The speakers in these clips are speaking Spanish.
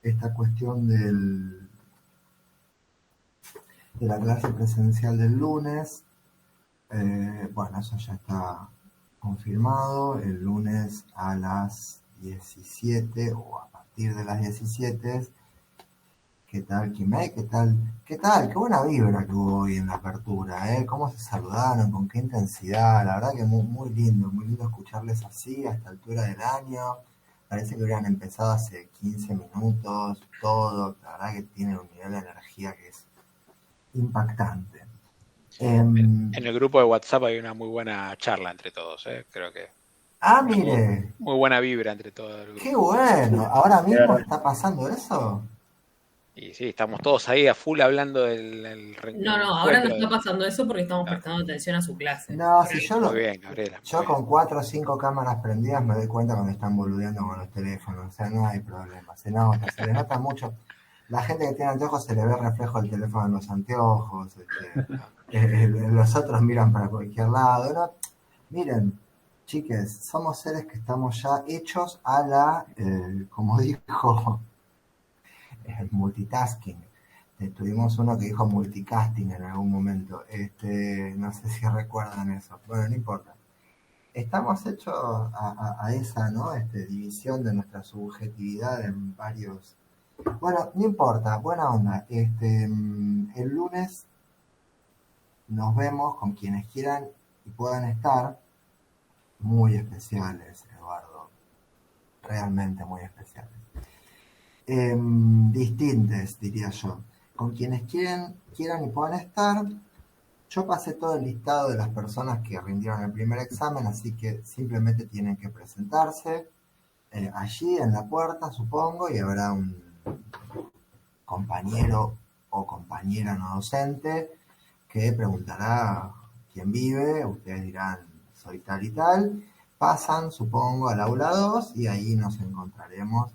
esta cuestión de la clase presencial del lunes. Bueno, eso ya está confirmado. El lunes a las 17 o a partir de las 17. ¿Qué tal, Kimé? ¿Qué tal? ¿Qué tal? Qué buena vibra que hubo hoy en la apertura, ¿eh? Cómo se saludaron, con qué intensidad. La verdad que muy lindo escucharles así a esta altura del año. Parece que hubieran empezado hace 15 minutos, todo. La verdad que tienen un nivel de energía que es impactante. En el grupo de WhatsApp hay una muy buena charla entre todos, ¿eh? Creo que una Mire, muy buena vibra entre todo el qué grupo. bueno. ¿Ahora De mismo verdad. está pasando eso? Y sí, estamos todos ahí a full hablando del No, ahora no encuentro. está pasando eso porque estamos Claro. prestando atención a su clase. No, Por si algo. Muy bien, Gabriela, muy yo bien. con 4 o 5 cámaras prendidas me doy cuenta cuando están boludeando con los teléfonos, o sea, no hay problema, se le nota mucho. La gente que tiene anteojos se le ve el reflejo del teléfono en los anteojos, los otros miran para cualquier lado, ¿no? Miren, chiques, somos seres que estamos ya hechos a la, como dijo, multitasking. Tuvimos uno que dijo multicasting en algún momento. No sé si recuerdan eso. Bueno, no importa. Estamos hechos a esa, ¿no? División de nuestra subjetividad en varios. Bueno, no importa, buena onda. El lunes nos vemos con quienes quieran y puedan estar. Muy especiales, Eduardo. Realmente muy especiales. Distintes, diría yo. Con quienes quieran y puedan estar. Yo pasé todo el listado de las personas que rindieron el primer examen, así que simplemente tienen que presentarse allí en la puerta, supongo, y habrá un compañero o compañera no docente que preguntará quién vive, ustedes dirán soy tal y tal, pasan, supongo, al aula 2 y ahí nos encontraremos.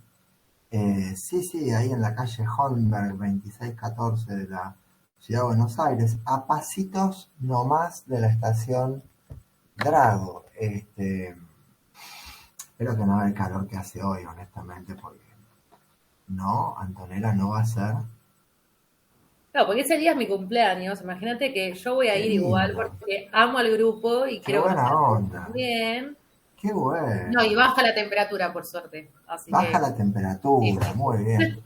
Sí, ahí en la calle Holmberg 2614 de la Ciudad de Buenos Aires, a pasitos nomás de la estación Drago. Espero que no haga el calor que hace hoy, honestamente, porque no, Antonella no va a ser. No, porque ese día es mi cumpleaños. Imagínate que yo voy a Qué ir igual lindo, porque amo al grupo y qué quiero conocer buena a todos onda, también. qué No, y bueno. baja la temperatura, por suerte. Así Baja que, la sí, temperatura, sí. muy bien.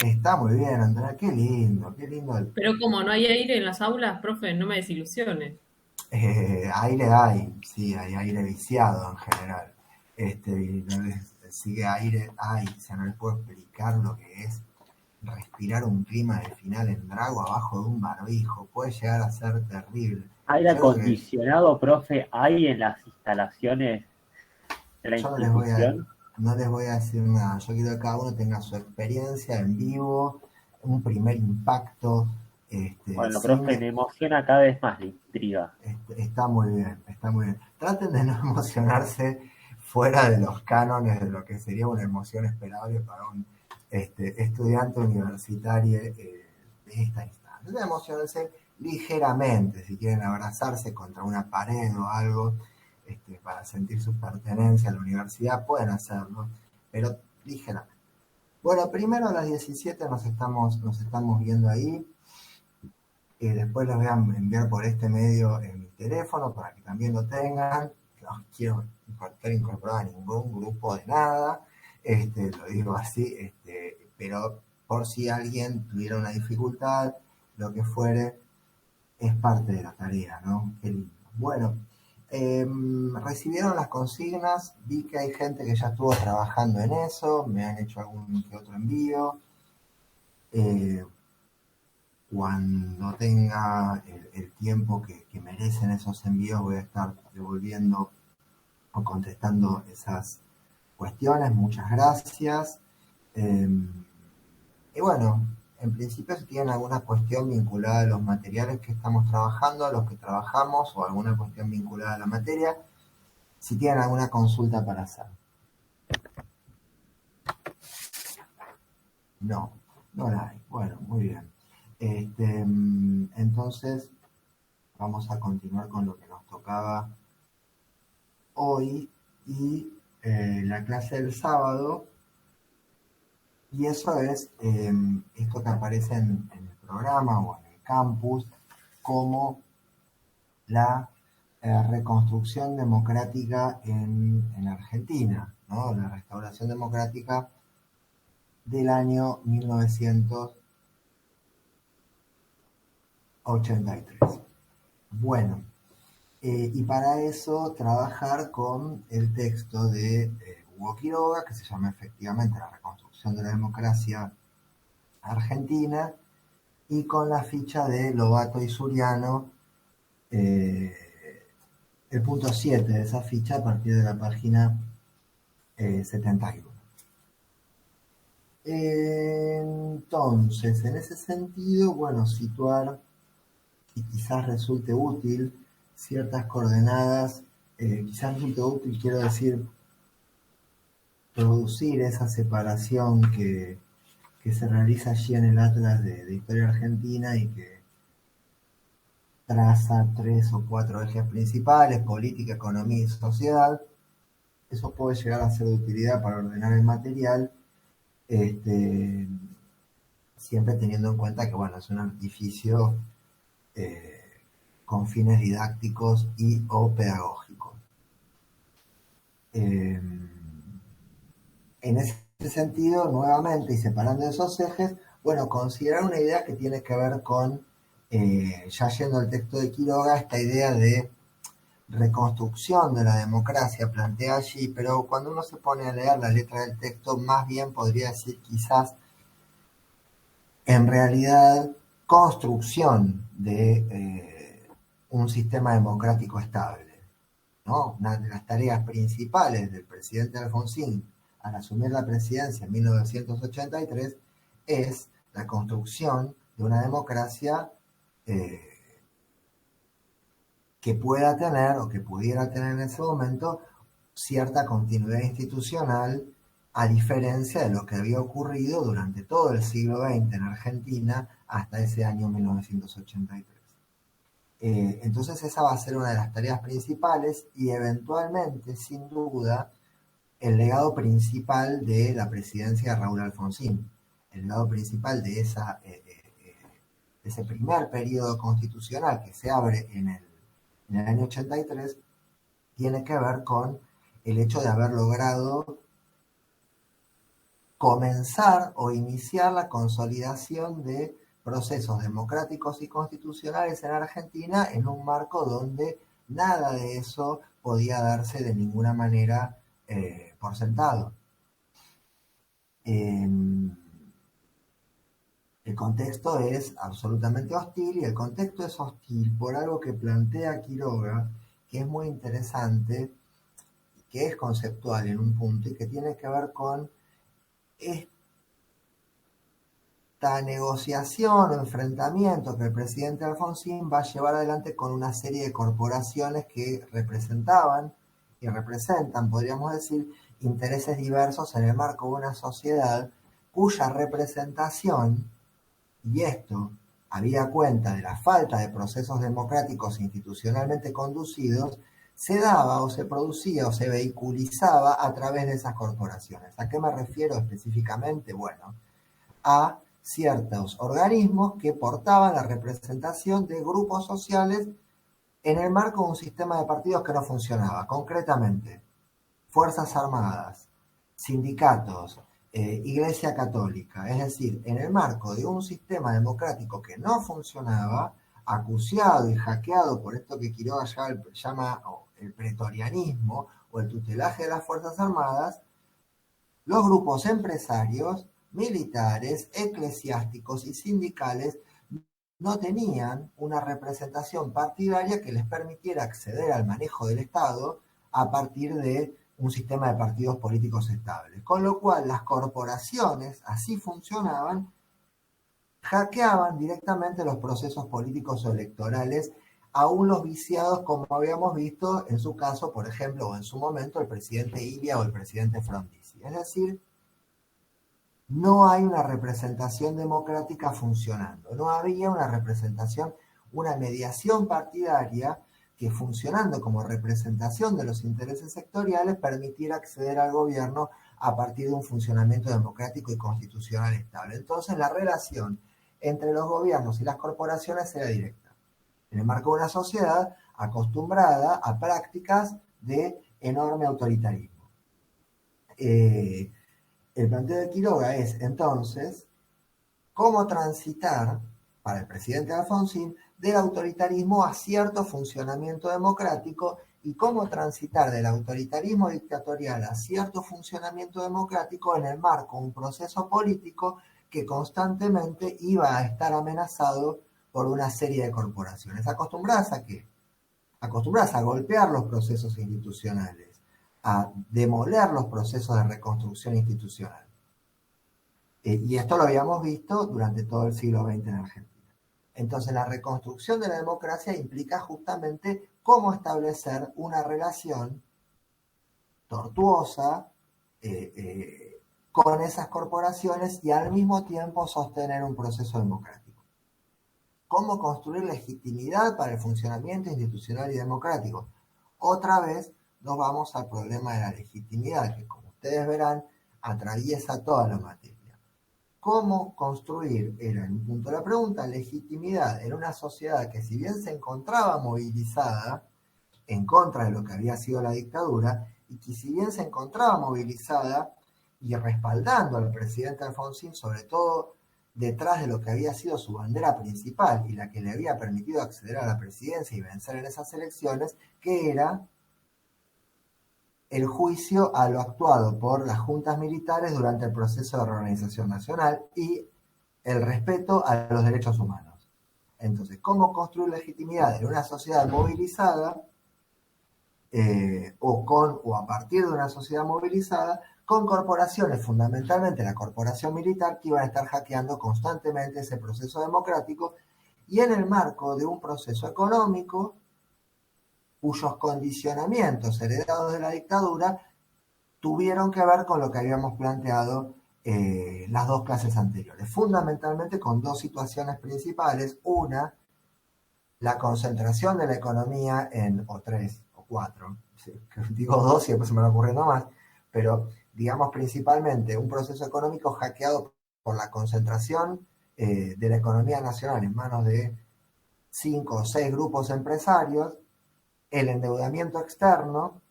Está muy bien, Antonella, qué lindo, qué lindo. Pero como no hay aire en las aulas, profe, no me desilusione. Aire hay, sí, hay aire viciado en general. Y no sigue aire hay, o sea, no les puedo explicar lo que es respirar un clima de final en Drago abajo de un barbijo. Puede llegar a ser terrible. Aire Yo creo que acondicionado, profe, hay en las instalaciones de la yo institución. no les voy a decir nada. Yo quiero que cada uno tenga su experiencia en vivo, un primer impacto, Bueno, sin profe, me emociona cada vez más la intriga. está muy bien, está muy bien. Traten de no emocionarse fuera de los cánones de lo que sería una emoción esperable para un estudiante universitario de esta instancia. Emocionarse ligeramente, si quieren abrazarse contra una pared o algo, para sentir su pertenencia a la universidad, pueden hacerlo, pero ligeramente. Bueno, primero a las 17 nos estamos viendo ahí. Después los voy a enviar por este medio en mi teléfono para que también lo tengan. No quiero estar incorporado a ningún grupo de nada, lo digo así, pero por si alguien tuviera una dificultad, lo que fuere, es parte de la tarea, ¿no? Qué lindo. Bueno, recibieron las consignas, vi que hay gente que ya estuvo trabajando en eso, me han hecho algún que otro envío. Cuando tenga el tiempo que merecen esos envíos, voy a estar devolviendo o contestando esas cuestiones. Muchas gracias. Eh, y bueno, en principio si tienen alguna cuestión vinculada a los materiales que estamos trabajando, a los que trabajamos, o alguna cuestión vinculada a la materia, si tienen alguna consulta para hacer. No, no la hay. Bueno, muy bien. Entonces, vamos a continuar con lo que nos tocaba hoy y la clase del sábado Y eso es esto que aparece en el programa o en el campus como la reconstrucción democrática en Argentina, ¿no? La restauración democrática del año 1983. Bueno, y para eso trabajar con el texto de Hugo Quiroga, que se llama efectivamente La reconstrucción de la democracia argentina, y con la ficha de Lobato y Suriano, el punto 7 de esa ficha a partir de la página 71. Entonces, en ese sentido, bueno, situar, y quizás resulte útil, ciertas coordenadas, quizás resulte útil, quiero decir, producir esa separación que se realiza allí en el Atlas de Historia Argentina y que traza 3 o 4 ejes principales: política, economía y sociedad. Eso puede llegar a ser de utilidad para ordenar el material, siempre teniendo en cuenta que, bueno, es un artificio con fines didácticos y o pedagógicos. En ese sentido, nuevamente, y separando esos ejes, bueno, considerar una idea que tiene que ver con, ya yendo al texto de Quiroga, esta idea de reconstrucción de la democracia plantea allí, pero cuando uno se pone a leer la letra del texto, más bien podría decir quizás, en realidad, construcción de un sistema democrático estable, ¿no? Una de las tareas principales del presidente Alfonsín al asumir la presidencia en 1983 es la construcción de una democracia que pueda tener o que pudiera tener en ese momento cierta continuidad institucional, a diferencia de lo que había ocurrido durante todo el siglo XX en Argentina hasta ese año 1983. Entonces esa va a ser una de las tareas principales y eventualmente, sin duda, el legado principal de la presidencia de Raúl Alfonsín, el legado principal de ese primer periodo constitucional que se abre en el año 83, tiene que ver con el hecho de haber logrado comenzar o iniciar la consolidación de procesos democráticos y constitucionales en Argentina en un marco donde nada de eso podía darse de ninguna manera por sentado. El contexto es absolutamente hostil, y el contexto es hostil por algo que plantea Quiroga, que es muy interesante, que es conceptual en un punto y que tiene que ver con esta negociación o enfrentamiento que el presidente Alfonsín va a llevar adelante con una serie de corporaciones que representaban y representan, podríamos decir, intereses diversos en el marco de una sociedad cuya representación, y esto habida cuenta de la falta de procesos democráticos institucionalmente conducidos, se daba o se producía o se vehiculizaba a través de esas corporaciones. ¿A qué me refiero específicamente? Bueno, a ciertos organismos que portaban la representación de grupos sociales en el marco de un sistema de partidos que no funcionaba. Concretamente, Fuerzas Armadas, sindicatos, Iglesia Católica. Es decir, en el marco de un sistema democrático que no funcionaba, acuciado y hackeado por esto que Quiroga llama el pretorianismo o el tutelaje de las Fuerzas Armadas, los grupos empresarios, militares, eclesiásticos y sindicales no tenían una representación partidaria que les permitiera acceder al manejo del Estado a partir de un sistema de partidos políticos estables. Con lo cual las corporaciones así funcionaban, hackeaban directamente los procesos políticos o electorales, aún los viciados, como habíamos visto en su caso, por ejemplo, o en su momento, el presidente Ilia o el presidente Frondizi. Es decir, no hay una representación democrática funcionando, no había una representación, una mediación partidaria que, funcionando como representación de los intereses sectoriales, permitiera acceder al gobierno a partir de un funcionamiento democrático y constitucional estable. Entonces la relación entre los gobiernos y las corporaciones era directa, en el marco de una sociedad acostumbrada a prácticas de enorme autoritarismo. El planteo de Quiroga es entonces cómo transitar para el presidente Alfonsín del autoritarismo a cierto funcionamiento democrático y cómo transitar del autoritarismo dictatorial a cierto funcionamiento democrático en el marco de un proceso político que constantemente iba a estar amenazado por una serie de corporaciones. ¿Acostumbradas a qué? Acostumbradas a golpear los procesos institucionales, a demoler los procesos de reconstrucción institucional. Y esto lo habíamos visto durante todo el siglo XX en Argentina. Entonces, la reconstrucción de la democracia implica justamente cómo establecer una relación tortuosa con esas corporaciones y al mismo tiempo sostener un proceso democrático. Cómo construir legitimidad para el funcionamiento institucional y democrático. Otra vez nos vamos al problema de la legitimidad, que como ustedes verán, atraviesa toda la materia. ¿Cómo construir, era el punto de la pregunta, legitimidad en una sociedad que si bien se encontraba movilizada en contra de lo que había sido la dictadura, y que si bien se encontraba movilizada y respaldando al presidente Alfonsín, sobre todo detrás de lo que había sido su bandera principal y la que le había permitido acceder a la presidencia y vencer en esas elecciones, que era el juicio a lo actuado por las juntas militares durante el proceso de reorganización nacional y el respeto a los derechos humanos. Entonces, ¿cómo construir legitimidad en una sociedad movilizada o a partir de una sociedad movilizada con corporaciones, fundamentalmente la corporación militar, que iban a estar hackeando constantemente ese proceso democrático y en el marco de un proceso económico cuyos condicionamientos heredados de la dictadura tuvieron que ver con lo que habíamos planteado las dos clases anteriores, fundamentalmente con dos situaciones principales. Una, la concentración de la economía o tres o cuatro, digo dos y después se me va ocurriendo más, pero digamos principalmente un proceso económico hackeado por la concentración de la economía nacional en manos de 5 o 6 grupos empresarios, el endeudamiento externo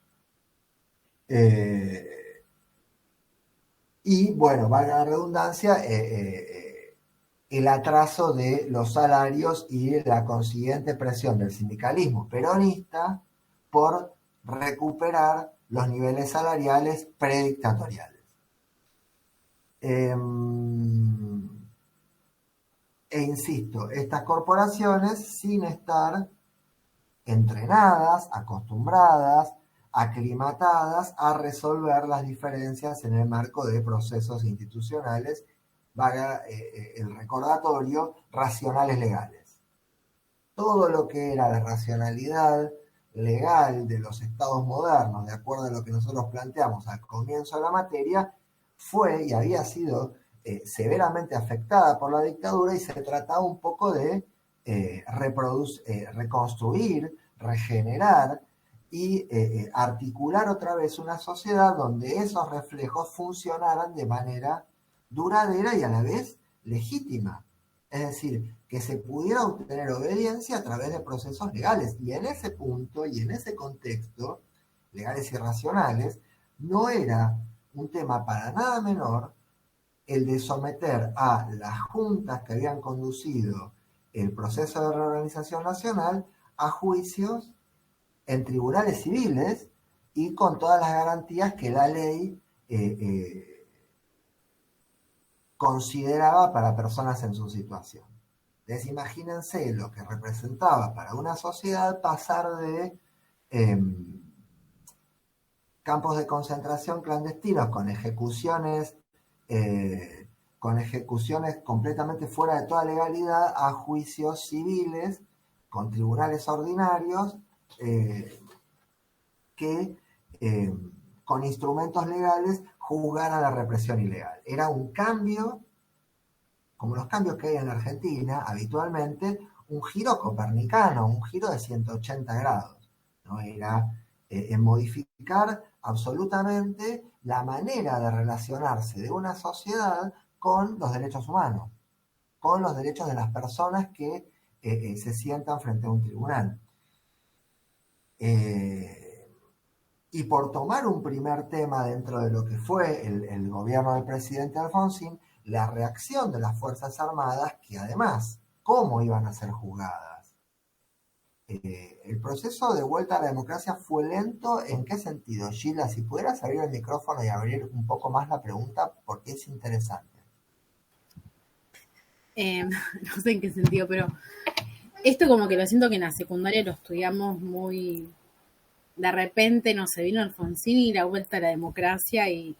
y, bueno, valga la redundancia, el atraso de los salarios y la consiguiente presión del sindicalismo peronista por recuperar los niveles salariales predictatoriales. E insisto, estas corporaciones, sin estar entrenadas, acostumbradas, aclimatadas a resolver las diferencias en el marco de procesos institucionales, vaga el recordatorio, racionales legales. Todo lo que era la racionalidad legal de los estados modernos, de acuerdo a lo que nosotros planteamos al comienzo de la materia, fue y había sido severamente afectada por la dictadura y se trataba un poco de reconstruir, regenerar y articular otra vez una sociedad donde esos reflejos funcionaran de manera duradera y a la vez legítima. Es decir, que se pudiera obtener obediencia a través de procesos legales. Y en ese punto y en ese contexto, legales y racionales, no era un tema para nada menor el de someter a las juntas que habían conducido el proceso de reorganización nacional a juicios en tribunales civiles y con todas las garantías que la ley consideraba para personas en su situación. Entonces, imagínense lo que representaba para una sociedad pasar de campos de concentración clandestinos con ejecuciones completamente fuera de toda legalidad a juicios civiles con tribunales ordinarios que con instrumentos legales juzgaran la represión ilegal. Era un cambio, como los cambios que hay en la Argentina habitualmente, un giro copernicano, un giro de 180 grados, ¿no? Era modificar absolutamente la manera de relacionarse de una sociedad con los derechos humanos, con los derechos de las personas que se sientan frente a un tribunal. Y por tomar un primer tema dentro de lo que fue el gobierno del presidente Alfonsín, la reacción de las Fuerzas Armadas, que además, ¿cómo iban a ser juzgadas? El proceso de vuelta a la democracia fue lento. ¿En qué sentido? Sheila, si pudieras abrir el micrófono y abrir un poco más la pregunta, porque es interesante. No sé en qué sentido, pero esto como que lo siento que en la secundaria lo estudiamos muy... De repente, no sé, vino Alfonsín y la vuelta a la democracia y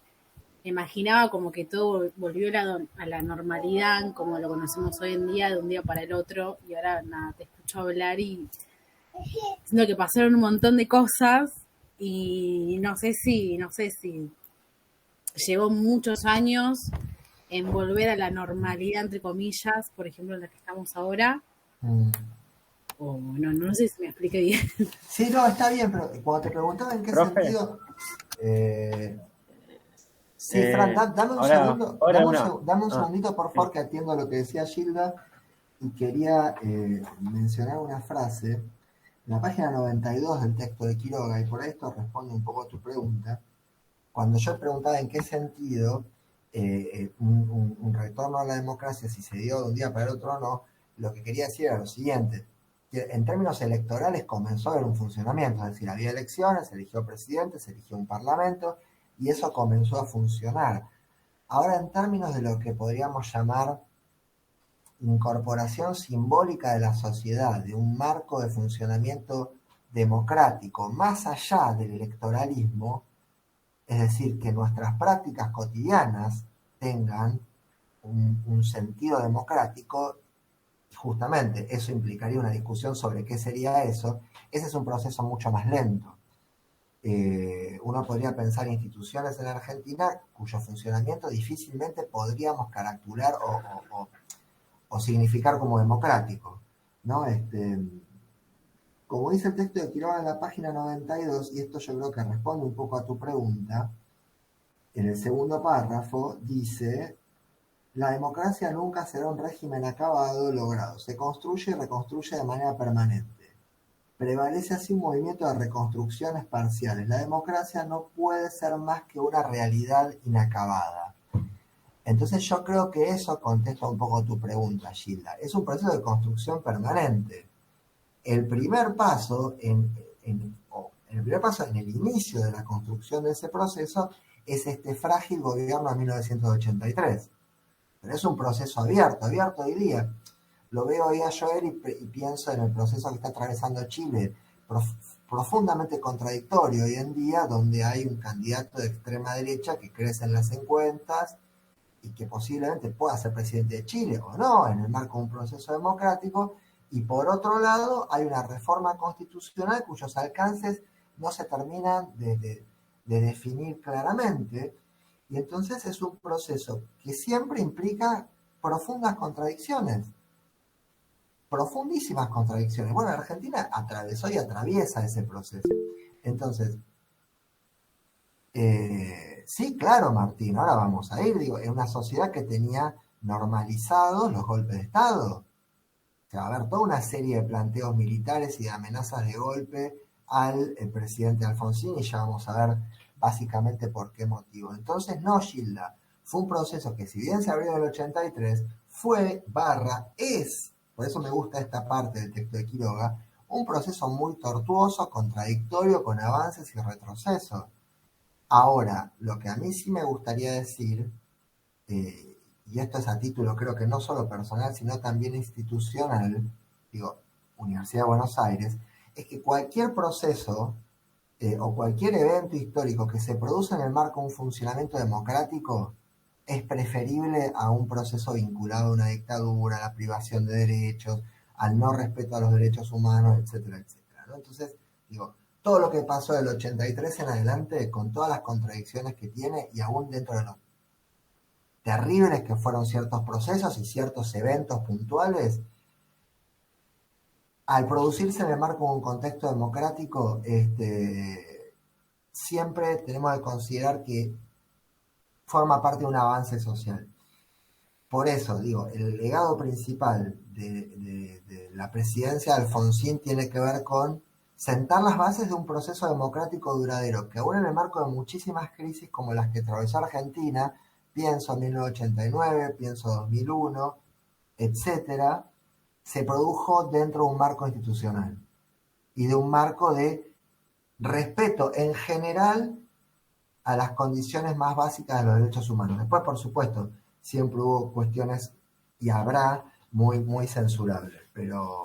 me imaginaba como que todo volvió a la normalidad, como lo conocemos hoy en día, de un día para el otro, y ahora nada, te escucho hablar y siento que pasaron un montón de cosas y no sé si llevó muchos años en volver a la normalidad, entre comillas, por ejemplo, en la que estamos ahora. O no sé si me expliqué bien. Sí, no, está bien, pero cuando te preguntaba en qué sentido... sí, Fran, dame un segundo, dame un segundito, por favor, que atiendo lo que decía Gilda, y quería mencionar una frase, en la página 92 del texto de Quiroga, y por esto responde un poco a tu pregunta. Cuando yo preguntaba en qué sentido un retorno a la democracia, si se dio de un día para el otro o no, lo que quería decir era lo siguiente: que en términos electorales comenzó a haber un funcionamiento, es decir, había elecciones, se eligió presidente, se eligió un parlamento, y eso comenzó a funcionar. Ahora, en términos de lo que podríamos llamar incorporación simbólica de la sociedad, de un marco de funcionamiento democrático, más allá del electoralismo, es decir, que nuestras prácticas cotidianas tengan un sentido democrático, justamente eso implicaría una discusión sobre qué sería eso. Ese es un proceso mucho más lento. Uno podría pensar instituciones en Argentina cuyo funcionamiento difícilmente podríamos caracterizar o significar como democrático, ¿no? Como dice el texto de Quiroga en la página 92, y esto yo creo que responde un poco a tu pregunta, en el segundo párrafo dice: la democracia nunca será un régimen acabado, logrado. Se construye y reconstruye de manera permanente. Prevalece así un movimiento de reconstrucciones parciales. La democracia no puede ser más que una realidad inacabada. Entonces yo creo que eso contesta un poco tu pregunta, Gilda. Es un proceso de construcción permanente. El primer paso en el inicio de la construcción de ese proceso es este frágil gobierno de 1983. Pero es un proceso abierto hoy día. Lo veo hoy a Joel y pienso en el proceso que está atravesando Chile, profundamente contradictorio hoy en día, donde hay un candidato de extrema derecha que crece en las encuestas y que posiblemente pueda ser presidente de Chile o no, en el marco de un proceso democrático, y por otro lado hay una reforma constitucional cuyos alcances no se terminan de definir claramente, y entonces es un proceso que siempre implica profundas contradicciones, profundísimas contradicciones. Bueno, Argentina atravesó y atraviesa ese proceso. Entonces, sí, claro, Martín, ahora vamos a ir, digo, en una sociedad que tenía normalizados los golpes de Estado. O sea, va a haber toda una serie de planteos militares y de amenazas de golpe al presidente Alfonsín, y ya vamos a ver básicamente por qué motivo. Entonces, no, Gilda, fue un proceso que, si bien se abrió en el 83, es, por eso me gusta esta parte del texto de Quiroga, un proceso muy tortuoso, contradictorio, con avances y retrocesos. Ahora, lo que a mí sí me gustaría decir, y esto es a título creo que no solo personal, sino también institucional, digo, Universidad de Buenos Aires, es que cualquier proceso o cualquier evento histórico que se produce en el marco de un funcionamiento democrático es preferible a un proceso vinculado a una dictadura, a la privación de derechos, al no respeto a los derechos humanos, etcétera, etcétera, ¿no? Entonces, digo, todo lo que pasó del 83 en adelante, con todas las contradicciones que tiene, y aún dentro de los terribles que fueron ciertos procesos y ciertos eventos puntuales, al producirse en el marco de un contexto democrático, siempre tenemos que considerar que forma parte de un avance social. Por eso, digo, el legado principal de la presidencia de Alfonsín tiene que ver con sentar las bases de un proceso democrático duradero, que aún en el marco de muchísimas crisis como las que atravesó Argentina, pienso en 1989, pienso 2001, etcétera, se produjo dentro de un marco institucional y de un marco de respeto en general a las condiciones más básicas de los derechos humanos. Después, por supuesto, siempre hubo cuestiones y habrá muy, muy censurables, pero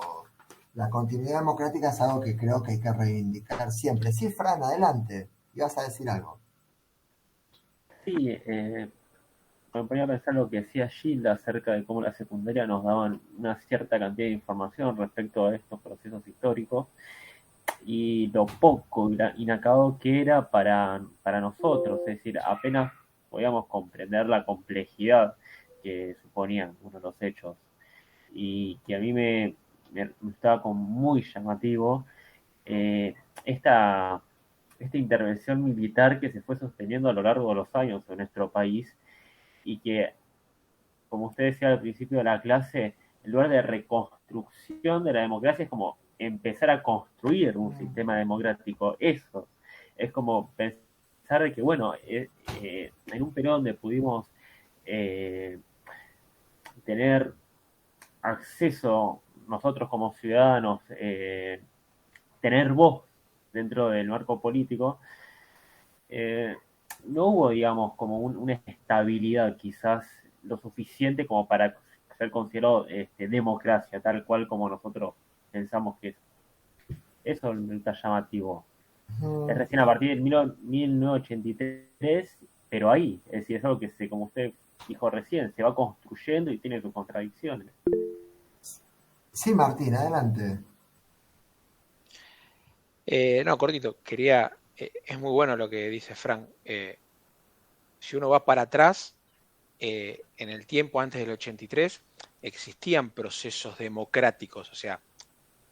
la continuidad democrática es algo que creo que hay que reivindicar siempre. Sí, Fran, adelante, ibas a decir algo. Sí, me ponía a pensar lo que decía Gilda acerca de cómo la secundaria nos daban una cierta cantidad de información respecto a estos procesos históricos y lo poco inacabado que era para nosotros, es decir, apenas podíamos comprender la complejidad que suponían uno de los hechos y que a mí me estaba como muy llamativo esta intervención militar que se fue sosteniendo a lo largo de los años en nuestro país y que, como usted decía al principio de la clase, en lugar de reconstrucción de la democracia es como empezar a construir un sistema democrático. Eso es como pensar de que, bueno, en un periodo donde pudimos tener acceso nosotros como ciudadanos, tener voz dentro del marco político, no hubo, digamos, como una estabilidad quizás lo suficiente como para ser considerado democracia, tal cual como nosotros pensamos que es. Eso está llamativo. Es recién a partir de 1983, pero ahí, es decir, es algo que como usted dijo recién, se va construyendo y tiene sus contradicciones. Sí, Martín, adelante. No, cortito, es muy bueno lo que dice Frank. Si uno va para atrás, en el tiempo antes del 83, existían procesos democráticos, o sea,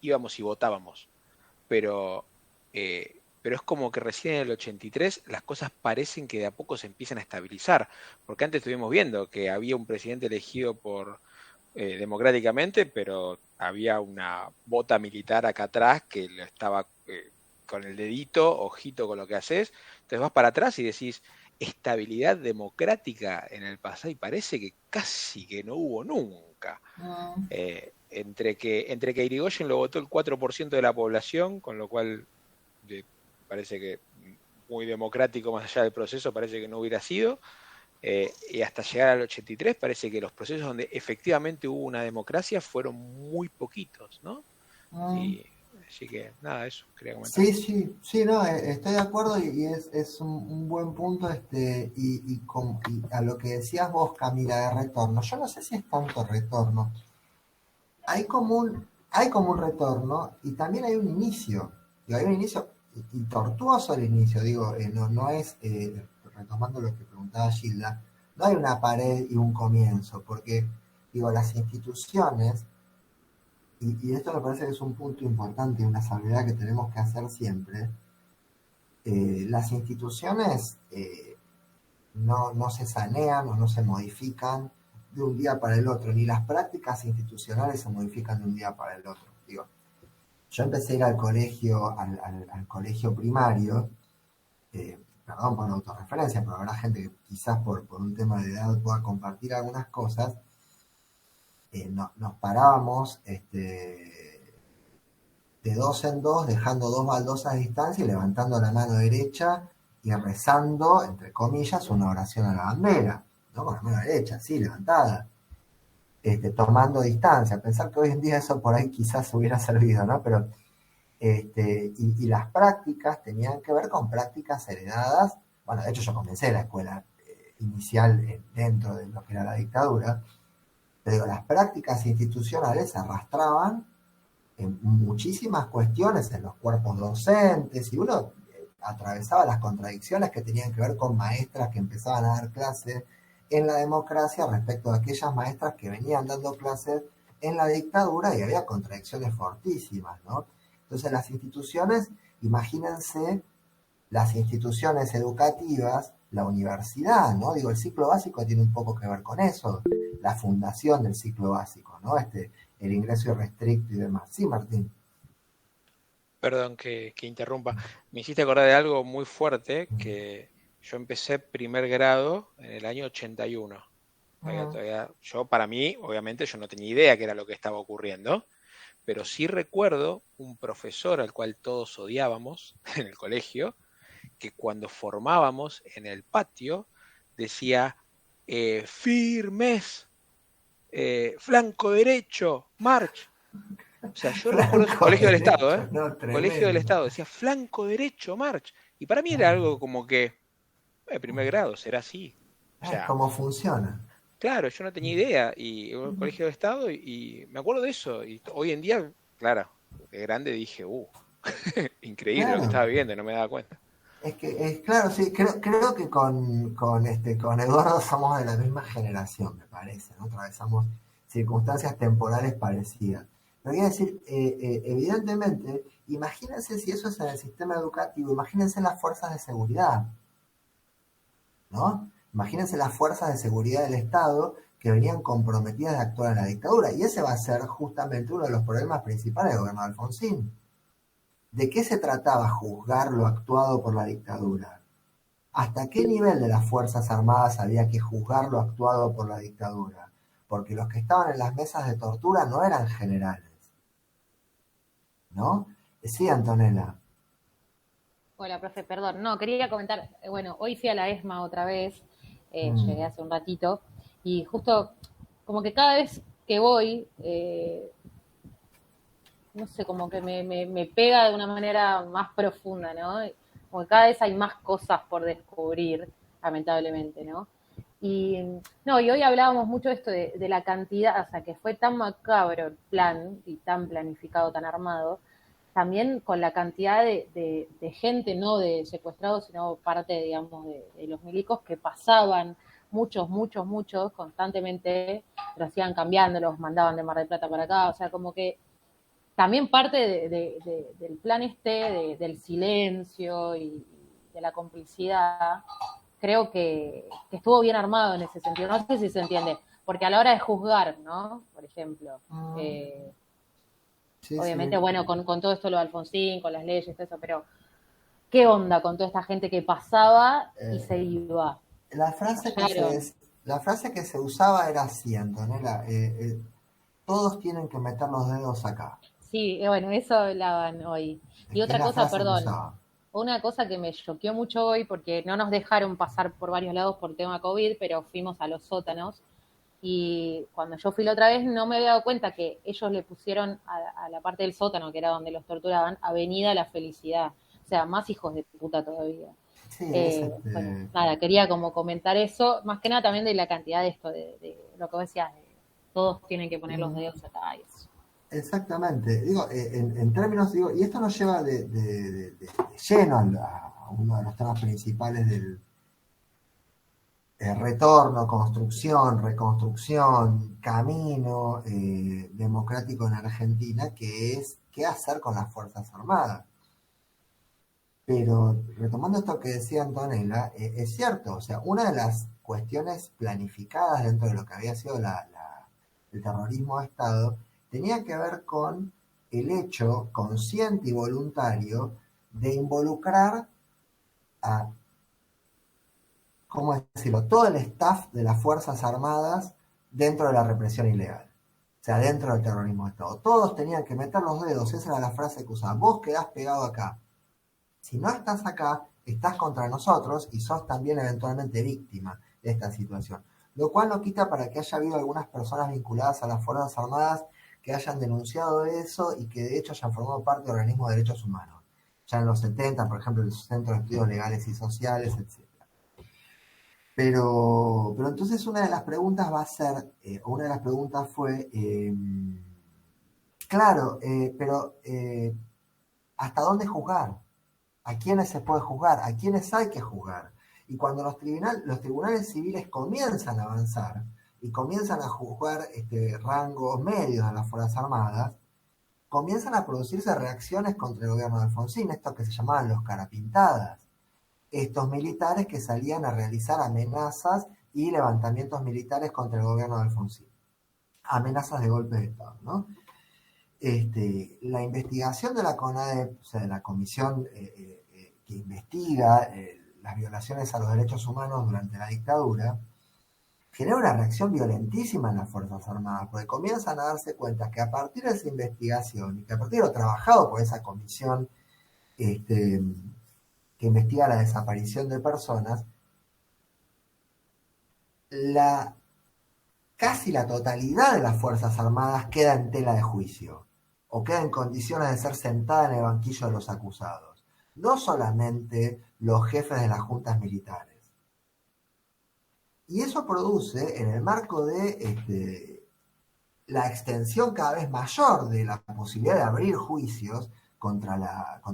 íbamos y votábamos, pero es como que recién en el 83 las cosas parecen que de a poco se empiezan a estabilizar, porque antes estuvimos viendo que había un presidente elegido democráticamente, pero había una bota militar acá atrás que lo estaba con el dedito, ojito con lo que haces. Entonces vas para atrás y decís, estabilidad democrática en el pasado, y parece que casi que no hubo nunca. Entre que Irigoyen lo votó el 4% de la población, con lo cual parece que muy democrático más allá del proceso, parece que no hubiera sido, y hasta llegar al 83 parece que los procesos donde efectivamente hubo una democracia fueron muy poquitos, ¿no? Así que nada, eso quería comentar. Sí, no, estoy de acuerdo y es un buen punto y a lo que decías vos, Camila, de retorno. Yo no sé si es tanto retorno. Hay como un retorno y también hay un inicio. Digo, hay un inicio y tortuoso el inicio, digo, no es, retomando lo que preguntaba Gilda, no hay una pared y un comienzo, porque, digo, las instituciones, y esto me parece que es un punto importante y una salvedad que tenemos que hacer siempre, las instituciones no se sanean o no se modifican de un día para el otro, ni las prácticas institucionales se modifican de un día para el otro. Digo, yo empecé a ir al colegio primario, perdón por la autorreferencia, pero habrá gente que quizás por un tema de edad pueda compartir algunas cosas. Nos parábamos de dos en dos, dejando 2 baldosas de distancia y levantando la mano derecha y rezando, entre comillas, una oración a la bandera, ¿no? Con la mano derecha, sí, levantada, tomando distancia. Pensar que hoy en día eso por ahí quizás hubiera servido, ¿no? Pero, y las prácticas tenían que ver con prácticas heredadas. Bueno, de hecho yo comencé la escuela inicial dentro de lo que era la dictadura. Pero digo, las prácticas institucionales se arrastraban en muchísimas cuestiones en los cuerpos docentes y uno atravesaba las contradicciones que tenían que ver con maestras que empezaban a dar clases en la democracia respecto a aquellas maestras que venían dando clases en la dictadura y había contradicciones fortísimas, ¿no? Entonces las instituciones, imagínense las instituciones educativas la universidad, ¿no? Digo, el ciclo básico tiene un poco que ver con eso, la fundación del ciclo básico, ¿no? El ingreso irrestricto y demás. Sí, Martín. Perdón que interrumpa. Me hiciste acordar de algo muy fuerte, que yo empecé primer grado en el año 81. Yo, para mí, obviamente, yo no tenía idea qué era lo que estaba ocurriendo, pero sí recuerdo un profesor al cual todos odiábamos en el colegio, que cuando formábamos en el patio decía, firmes, flanco derecho, march. O sea, yo recuerdo Flanco colegio del derecho, Estado, no, colegio del tremendo. Estado, decía flanco derecho, march. Y para mí era algo como que, primer grado, será así. O sea, ¿Cómo funciona? claro, yo no tenía idea. Y un colegio de Estado, y me acuerdo de eso. Y hoy en día, claro, de grande dije, increíble lo que Claro. estaba viviendo, no me daba cuenta. Claro, sí, creo que con Eduardo somos de la misma generación, me parece, ¿no? Atravesamos circunstancias temporales parecidas. Pero quiero decir, evidentemente, imagínense si eso es en el sistema educativo, imagínense las fuerzas de seguridad, ¿no? Imagínense las fuerzas de seguridad del Estado que venían comprometidas de actuar en la dictadura. Y ese va a ser justamente uno de los problemas principales del gobierno de Alfonsín. ¿De qué se trataba juzgar lo actuado por la dictadura? ¿Hasta qué nivel de las Fuerzas Armadas había que juzgar lo actuado por la dictadura? Porque los que estaban en las mesas de tortura no eran generales, ¿no? Sí, Antonella. Hola, profe, perdón. No, quería comentar, bueno, hoy fui a la ESMA otra vez, llegué hace un ratito, y justo como que cada vez que voy, no sé, como que me pega de una manera más profunda, ¿no? Como que cada vez hay más cosas por descubrir, lamentablemente, ¿no? Y no, y hoy hablábamos mucho de esto de la cantidad, o sea, que fue tan macabro el plan y tan planificado, tan armado, también con la cantidad de gente, no de secuestrados, sino parte, digamos, de los milicos que pasaban, muchos, constantemente, lo hacían cambiando, los mandaban de Mar del Plata para acá, o sea, como que también parte del plan del silencio y de la complicidad, creo que estuvo bien armado en ese sentido. No sé si se entiende, porque a la hora de juzgar, ¿no? Por ejemplo, Sí, obviamente, sí. bueno, con todo esto lo de Alfonsín, con las leyes, todo eso, pero ¿qué onda con toda esta gente que pasaba y se iba? La frase Callaron. la frase que se usaba era así, Antonella, todos tienen que meter los dedos acá. Sí, bueno, eso hablaban hoy. Y Es otra la cosa, frase que perdón, usaba. una cosa que me choqueó mucho hoy, porque no nos dejaron pasar por varios lados por tema COVID, pero fuimos a los sótanos. Y cuando yo fui la otra vez, no me había dado cuenta que ellos le pusieron a la parte del sótano, que era donde los torturaban, Avenida La Felicidad. O sea, más hijos de puta todavía. Sí, es Bueno, nada, quería como comentar eso, más que nada también de la cantidad de esto, de lo que vos decías, de todos tienen que poner los dedos acá y eso. exactamente. Digo, en términos, digo, y esto nos lleva de lleno a uno de los temas principales del retorno, construcción, reconstrucción, camino democrático en Argentina, que es qué hacer con las Fuerzas Armadas. Pero retomando esto que decía Antonella, es cierto, o sea, una de las cuestiones planificadas dentro de lo que había sido el terrorismo de Estado tenía que ver con el hecho consciente y voluntario de involucrar a, ¿cómo decirlo?, todo el staff de las Fuerzas Armadas dentro de la represión ilegal. O sea, dentro del terrorismo de Estado. Todos tenían que meter los dedos, esa era la frase que usaba. Vos quedás pegado acá. Si no estás acá, estás contra nosotros y sos también eventualmente víctima de esta situación. Lo cual no quita para que haya habido algunas personas vinculadas a las Fuerzas Armadas que hayan denunciado eso y que de hecho hayan formado parte de organismos de derechos humanos. Ya en los 70, por ejemplo, el Centro de Estudios Legales y Sociales, etc. Pero entonces una de las preguntas va a ser, una de las preguntas fue, claro, pero ¿hasta dónde juzgar? ¿A quiénes se puede juzgar? ¿A quiénes hay que juzgar? Y cuando los tribunales civiles comienzan a avanzar y comienzan a juzgar rangos medios de las Fuerzas Armadas, comienzan a producirse reacciones contra el gobierno de Alfonsín, esto que se llamaban los carapintadas. estos militares que salían a realizar amenazas y levantamientos militares contra el gobierno de Alfonsín. Amenazas de golpe de Estado, ¿no? La investigación de la CONADE, o sea, de la comisión que investiga las violaciones a los derechos humanos durante la dictadura, genera una reacción violentísima en las Fuerzas Armadas, porque comienzan a darse cuenta que a partir de esa investigación y que a partir de lo trabajado por esa comisión que investiga la desaparición de personas, casi la totalidad de las Fuerzas Armadas queda en tela de juicio o queda en condiciones de ser sentada en el banquillo de los acusados. No solamente los jefes de las juntas militares. Y eso produce, en el marco de la extensión cada vez mayor de la posibilidad de abrir juicios contra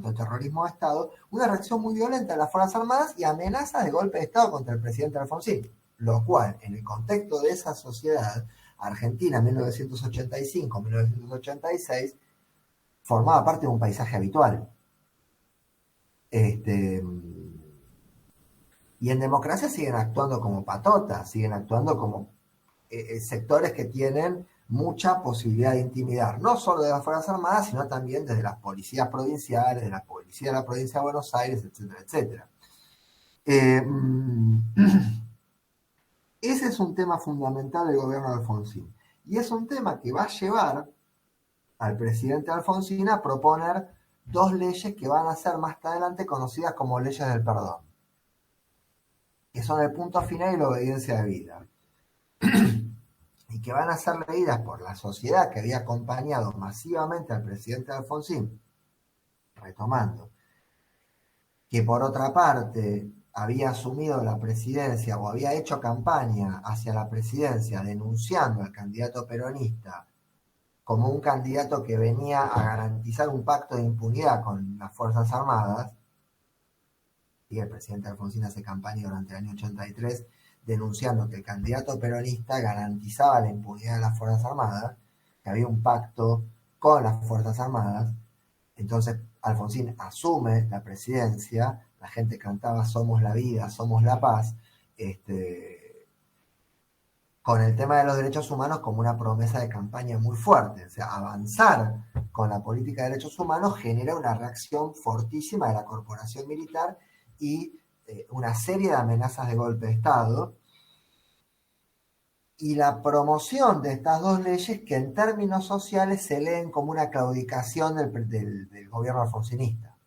el terrorismo de Estado, una reacción muy violenta de las Fuerzas Armadas y amenazas de golpe de Estado contra el presidente Alfonsín. Lo cual, en el contexto de esa sociedad, Argentina 1985-1986, formaba parte de un paisaje habitual. Y en democracia siguen actuando como patotas, siguen actuando como sectores que tienen mucha posibilidad de intimidar, no solo de las Fuerzas Armadas, sino también desde las policías provinciales, de la policía de la provincia de Buenos Aires, etcétera, etcétera. Ese es un tema fundamental del gobierno de Alfonsín. Y es un tema que va a llevar al presidente Alfonsín a proponer dos leyes que van a ser más adelante conocidas como leyes del perdón, que son el punto final y la obediencia de vida, y que van a ser leídas por la sociedad que había acompañado masivamente al presidente Alfonsín, retomando, que por otra parte había asumido la presidencia o había hecho campaña hacia la presidencia denunciando al candidato peronista como un candidato que venía a garantizar un pacto de impunidad con las Fuerzas Armadas, y el presidente Alfonsín hace campaña durante el año 83 denunciando que el candidato peronista garantizaba la impunidad de las Fuerzas Armadas, que había un pacto con las Fuerzas Armadas. Entonces Alfonsín asume la presidencia, la gente cantaba "Somos la vida, somos la paz", con el tema de los derechos humanos como una promesa de campaña muy fuerte. O sea, avanzar con la política de derechos humanos genera una reacción fortísima de la corporación militar y una serie de amenazas de golpe de Estado, y la promoción de estas dos leyes que en términos sociales se leen como una claudicación del gobierno alfonsinista.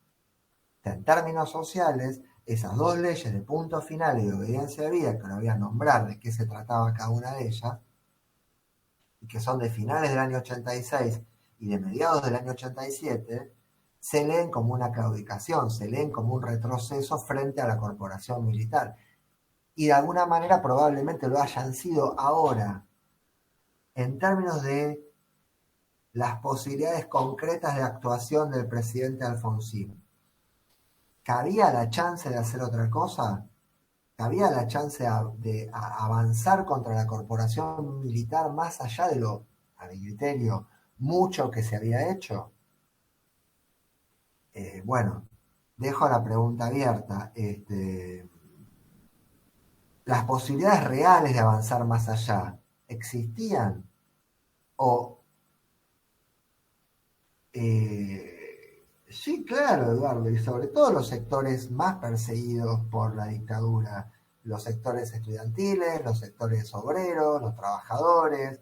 O sea, en términos sociales, esas dos leyes de punto final y de obediencia de vida, que no voy a nombrar de qué se trataba cada una de ellas, y que son de finales del año 86 y de mediados del año 87, se leen como una claudicación, se leen como un retroceso frente a la corporación militar. Y de alguna manera probablemente lo hayan sido ahora, en términos de las posibilidades concretas de actuación del presidente Alfonsín. ¿Cabía la chance de hacer otra cosa? ¿Cabía la chance de avanzar contra la corporación militar más allá de lo, a mi criterio, mucho que se había hecho? Bueno, dejo la pregunta abierta. ¿Las posibilidades reales de avanzar más allá existían? ¿O sí, claro, Eduardo, y sobre todo los sectores más perseguidos por la dictadura, los sectores estudiantiles, los sectores obreros, los trabajadores,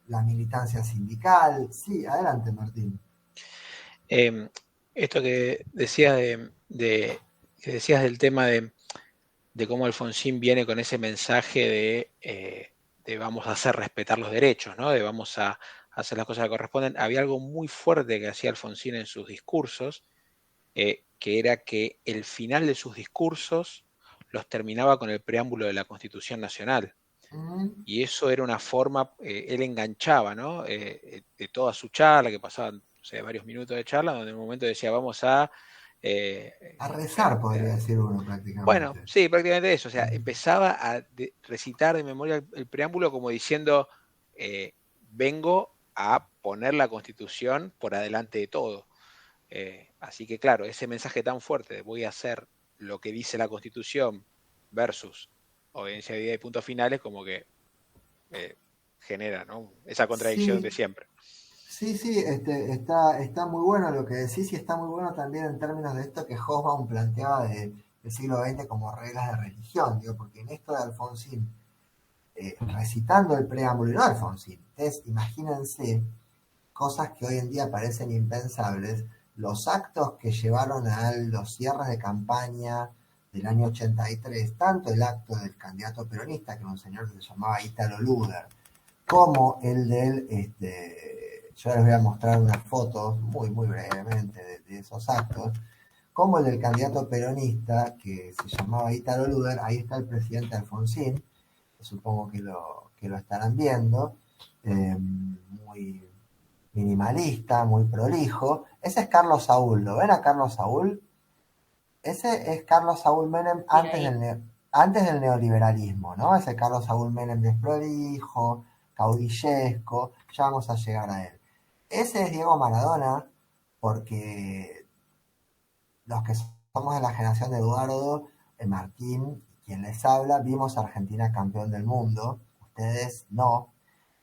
la militancia sindical? Sí, adelante, Martín. Esto que decías que decías del tema de cómo Alfonsín viene con ese mensaje de vamos a hacer respetar los derechos, ¿no? De vamos a hacer las cosas que corresponden. Había algo muy fuerte que hacía Alfonsín en sus discursos, que era que el final de sus discursos los terminaba con el preámbulo de la Constitución Nacional. Y eso era una forma, él enganchaba, ¿no? De toda su charla, que pasaban, o sea, varios minutos de charla, donde en un momento decía, vamos a rezar, podría decir uno prácticamente. Bueno, sí, prácticamente eso. O sea, empezaba a recitar de memoria el preámbulo como diciendo, vengo a poner la Constitución por adelante de todo. Así que claro, ese mensaje tan fuerte de voy a hacer lo que dice la Constitución versus obediencia de vida y puntos finales, como que genera, ¿no?, esa contradicción de Sí, siempre. sí, está muy bueno lo que decís y está muy bueno también en términos de esto que Hobsbawm planteaba del siglo XX como reglas de religión, digo, porque en esto de Alfonsín, recitando el preámbulo, y no Alfonsín, ustedes imagínense cosas que hoy en día parecen impensables, los actos que llevaron a los cierres de campaña del año 83, tanto el acto del candidato peronista, que era un señor que se llamaba Ítalo Luder, como el yo les voy a mostrar unas fotos muy, muy brevemente de esos actos, como el del candidato peronista que se llamaba Ítalo Luder, ahí está el presidente Alfonsín, supongo que lo estarán viendo, muy minimalista, muy prolijo. Ese es Carlos Saúl, ¿lo ven a Carlos Saúl? Ese es Carlos Saúl Menem antes del neoliberalismo, ¿no? Ese Carlos Saúl Menem desprolijo, caudillesco, ya vamos a llegar a él. Ese es Diego Maradona, porque los que somos de la generación de Eduardo, Martín, quien les habla, vimos a Argentina campeón del mundo. Ustedes no,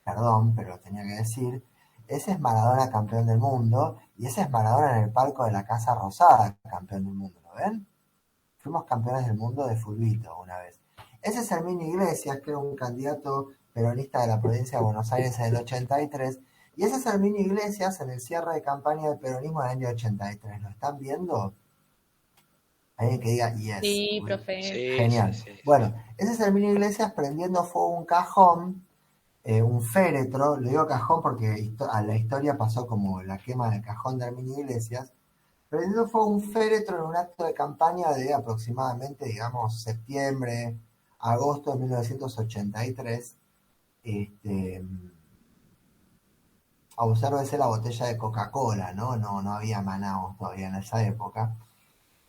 perdón, pero lo tenía que decir. Ese es Maradona campeón del mundo, y ese es Maradona en el palco de la Casa Rosada campeón del mundo, ¿lo ven? Fuimos campeones del mundo de fulbito una vez. Ese es Herminio Iglesias, que era un candidato peronista de la provincia de Buenos Aires en el 83, y ese es Herminio Iglesias en el cierre de campaña del peronismo del año 83. ¿Lo están viendo? Alguien que diga yes. Sí, profe. Sí, Genial. sí. Bueno, ese es Herminio Iglesias prendiendo fuego un cajón, un féretro. Le digo cajón porque a la historia pasó como la quema del cajón de Herminio Iglesias. Prendiendo fuego un féretro en un acto de campaña de aproximadamente, digamos, septiembre, agosto de 1983. Obsérvese la botella de Coca-Cola, ¿no? No había Manaos todavía en esa época.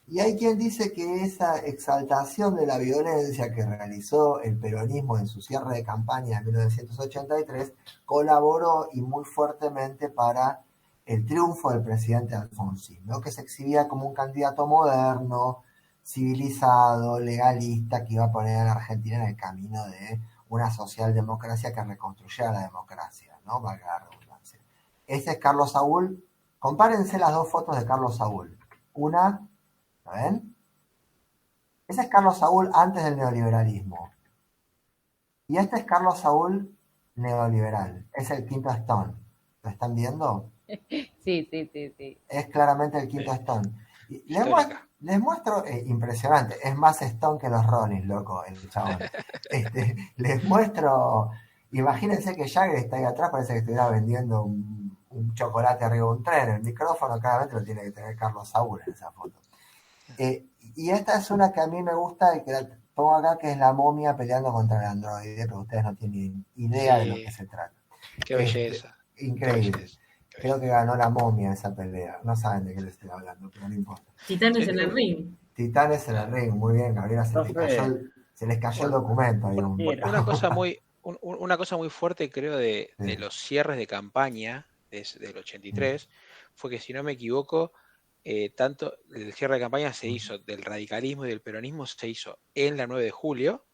Y hay quien dice que esa exaltación de la violencia que realizó el peronismo en su cierre de campaña en 1983 colaboró y muy fuertemente para el triunfo del presidente Alfonsín, ¿no? Que se exhibía como un candidato moderno, civilizado, legalista, que iba a poner a la Argentina en el camino de una socialdemocracia que reconstruyera la democracia, ¿no? Valga la redundancia. Este es Carlos Saúl. Compárense las dos fotos de Carlos Saúl. Una, ¿lo ven? Ese es Carlos Saúl antes del neoliberalismo. Y este es Carlos Saúl neoliberal. Es el quinto Stone. ¿Lo están viendo? Sí. Es claramente el quinto Stone. Y Histórica. les muestro, impresionante, es más Stone que los Rollins, loco, el chabón. Les muestro, imagínense que Jagger está ahí atrás, parece que estuviera vendiendo un chocolate arriba de un tren. El micrófono claramente lo tiene que tener Carlos Saúl en esa foto. Y esta es una que a mí me gusta y que la pongo acá, que es la momia peleando contra el androide, pero ustedes no tienen idea de lo que se trata. Qué belleza. Increíble. Qué belleza. Creo que ganó la momia esa pelea. No saben de qué le estoy hablando, pero no importa. Titanes en el ring. Titanes en el ring, muy bien, Gabriela. Se les cayó el documento. Ahí Una cosa muy fuerte, creo, de los cierres de campaña del 83, fue que, si no me equivoco, tanto el cierre de campaña se hizo del radicalismo y del peronismo, se hizo en la 9 de julio,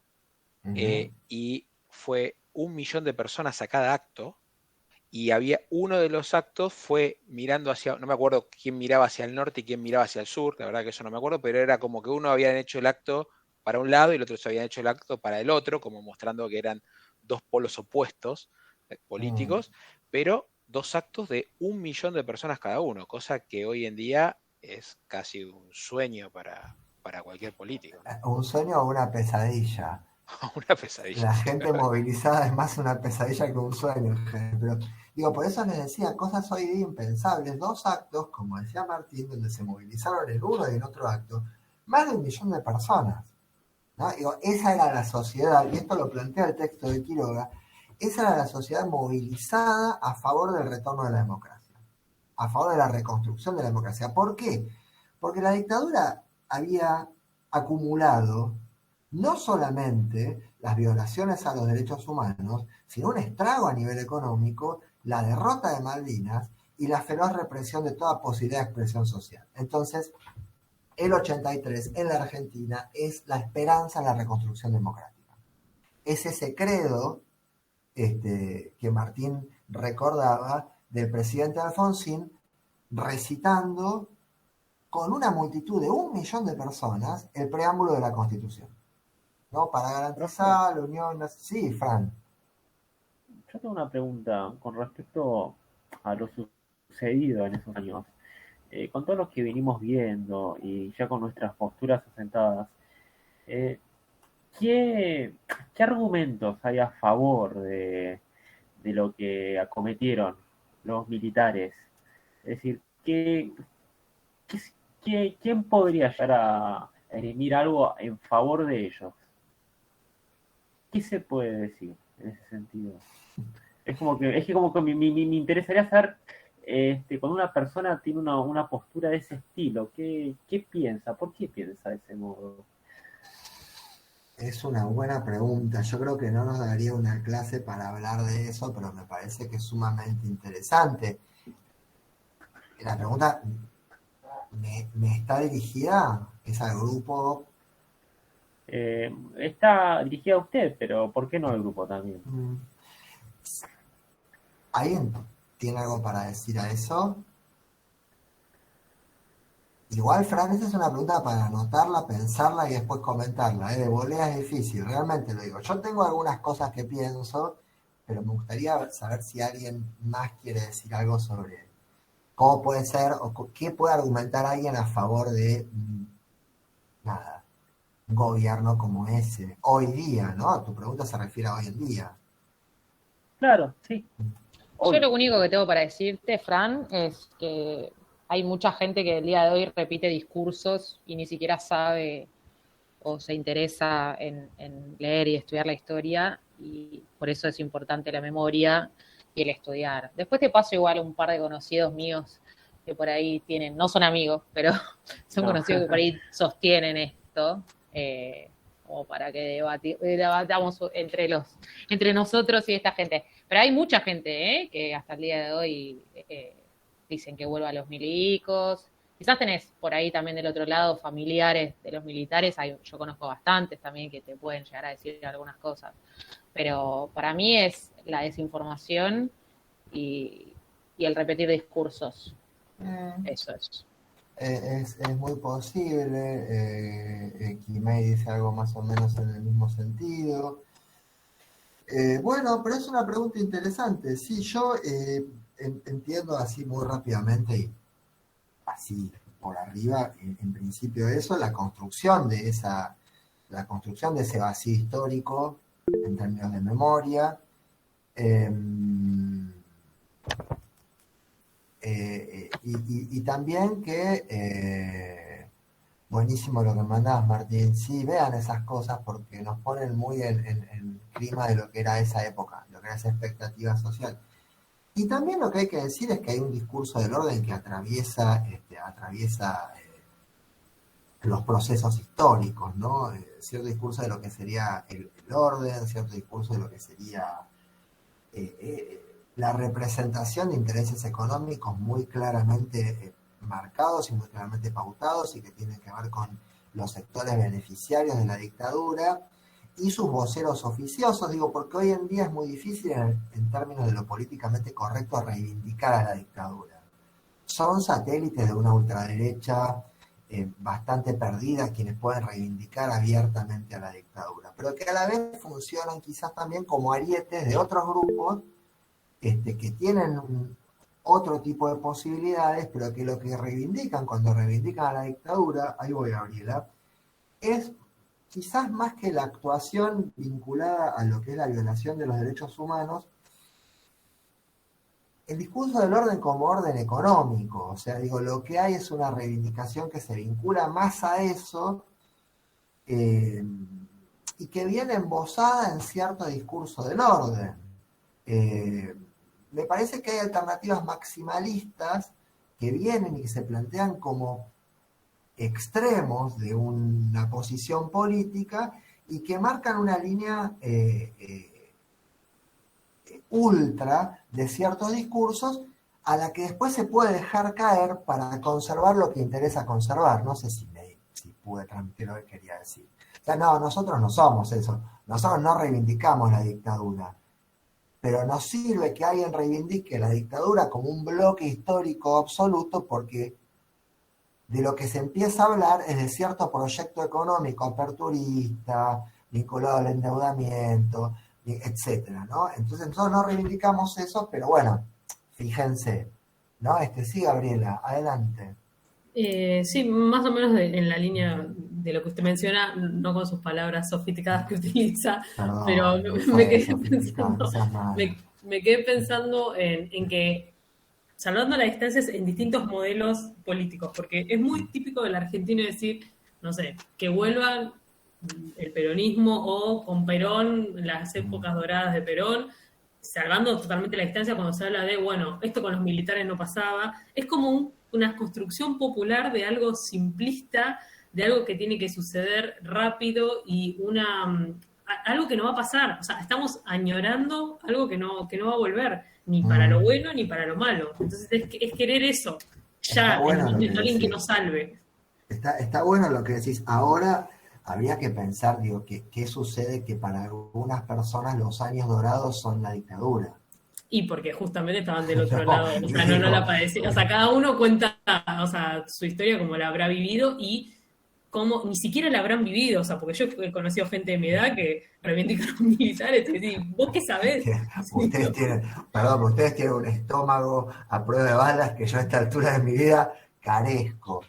y fue 1 millón de personas a cada acto. Y había uno de los actos fue mirando hacia, no me acuerdo quién miraba hacia el norte y quién miraba hacia el sur, la verdad que eso no me acuerdo, pero era como que uno habían hecho el acto para un lado y el otro se habían hecho el acto para el otro, como mostrando que eran dos polos opuestos políticos, pero 2 actos de 1 millón de personas cada uno, cosa que hoy en día es casi un sueño para cualquier político, ¿no? Un sueño o una pesadilla. Una pesadilla. La gente movilizada es más una pesadilla que un sueño. Pero digo, por eso les decía, cosas hoy día impensables. 2 actos, como decía Martín, donde se movilizaron en uno y en otro acto más de 1 millón de personas, ¿no? Digo, esa era la sociedad, y esto lo plantea el texto de Quiroga, esa era la sociedad movilizada a favor del retorno de la democracia, a favor de la reconstrucción de la democracia. ¿Por qué? Porque la dictadura había acumulado no solamente las violaciones a los derechos humanos, sino un estrago a nivel económico, la derrota de Malvinas y la feroz represión de toda posibilidad de expresión social. Entonces, el 83 en la Argentina es la esperanza en la reconstrucción democrática. Es ese credo que Martín recordaba del presidente Alfonsín recitando con una multitud de 1 millón de personas el preámbulo de la Constitución, ¿no? Para garantizar la unión. Sí, Fran. Yo tengo una pregunta con respecto a lo sucedido en esos años. Con todo lo que venimos viendo y ya con nuestras posturas asentadas, ¿qué argumentos hay a favor de lo que acometieron los militares? Es decir, ¿quién podría llegar a erimir algo en favor de ellos? ¿Qué se puede decir en ese sentido? Es que como que me interesaría saber, cuando una persona tiene una postura de ese estilo, ¿qué piensa? ¿Por qué piensa de ese modo? Es una buena pregunta. Yo creo que no nos daría una clase para hablar de eso, pero me parece que es sumamente interesante. La pregunta me está dirigida, es al grupo. Está dirigida a usted, pero ¿por qué no al grupo también? ¿Alguien tiene algo para decir a eso? Igual, Fran, esa es una pregunta para anotarla, pensarla y después comentarla. De volea es difícil, realmente lo digo. Yo tengo algunas cosas que pienso, pero me gustaría saber si alguien más quiere decir algo sobre cómo puede ser o qué puede argumentar alguien a favor de nada, un gobierno como ese. Hoy día, ¿no? Tu pregunta se refiere a hoy en día. Claro, sí. Yo lo único que tengo para decirte, Fran, es que hay mucha gente que el día de hoy repite discursos y ni siquiera sabe o se interesa en leer y estudiar la historia, y por eso es importante la memoria y el estudiar. Después te paso igual un par de conocidos míos que por ahí tienen, no son amigos, pero son conocidos que por ahí sostienen esto, como para que debatamos entre nosotros y esta gente. Pero hay mucha gente que hasta el día de hoy dicen que vuelva a los milicos. Quizás tenés por ahí también del otro lado familiares de los militares, yo conozco bastantes también que te pueden llegar a decir algunas cosas. Pero para mí es la desinformación y el repetir discursos. Eso es. Es muy posible. Kimei dice algo más o menos en el mismo sentido. Bueno, pero es una pregunta interesante. Sí, yo entiendo así muy rápidamente y así por arriba, en principio eso, la construcción de ese vacío histórico en términos de memoria. Y también que buenísimo lo que mandabas, Martín. Sí, vean esas cosas porque nos ponen muy en clima de lo que era esa época, lo que era esa expectativa social. Y también lo que hay que decir es que hay un discurso del orden que atraviesa los procesos históricos, ¿no? Cierto discurso de lo que sería el orden, cierto discurso de lo que sería la representación de intereses económicos muy claramente marcados y muy claramente pautados y que tienen que ver con los sectores beneficiarios de la dictadura y sus voceros oficiosos, digo, porque hoy en día es muy difícil en términos de lo políticamente correcto reivindicar a la dictadura. Son satélites de una ultraderecha bastante perdida quienes pueden reivindicar abiertamente a la dictadura, pero que a la vez funcionan quizás también como arietes de otros grupos que tienen otro tipo de posibilidades, pero que lo que reivindican cuando reivindican a la dictadura, ahí voy, Gabriela, es quizás más que la actuación vinculada a lo que es la violación de los derechos humanos, el discurso del orden como orden económico. O sea, digo, lo que hay es una reivindicación que se vincula más a eso y que viene embosada en cierto discurso del orden. Me parece que hay alternativas maximalistas que vienen y que se plantean como extremos de una posición política y que marcan una línea ultra de ciertos discursos a la que después se puede dejar caer para conservar lo que interesa conservar. No sé si pude transmitir lo que quería decir. O sea, no, nosotros no somos eso. Nosotros no reivindicamos la dictadura. Pero nos sirve que alguien reivindique la dictadura como un bloque histórico absoluto, porque de lo que se empieza a hablar es de cierto proyecto económico aperturista, vinculado al endeudamiento, etcétera, ¿no? Entonces nosotros no reivindicamos eso, pero bueno, fíjense, ¿no? Sí, Gabriela, adelante. Sí, más o menos en la línea de lo que usted menciona, no con sus palabras sofisticadas que utiliza, Perdón, pero no me soy quedé sofisticado, no pensando, seas mala. me quedé pensando en que, salvando las distancias en distintos modelos políticos, porque es muy típico del argentino decir, no sé, que vuelvan el peronismo o con Perón, las épocas doradas de Perón, salvando totalmente la distancia cuando se habla de, bueno, esto con los militares no pasaba, es como una construcción popular de algo simplista, de algo que tiene que suceder rápido y algo que no va a pasar. O sea, estamos añorando algo que no va a volver, ni para lo bueno ni para lo malo. Entonces es querer eso, Está ya, en el bueno lo que momento, alguien que decís. nos salve. Está bueno lo que decís. Ahora habría que pensar, digo, qué sucede que para algunas personas los años dorados son la dictadura. Y porque justamente estaban del otro No, lado, o sea, no digo, la padecían. O sea, cada uno cuenta, o sea, su historia como la habrá vivido y cómo ni siquiera la habrán vivido. O sea, porque yo he conocido gente de mi edad que reivindica a los militares y decís, ¿vos qué sabés? ustedes tienen, perdón, ustedes tienen un estómago a prueba de balas que yo a esta altura de mi vida carezco.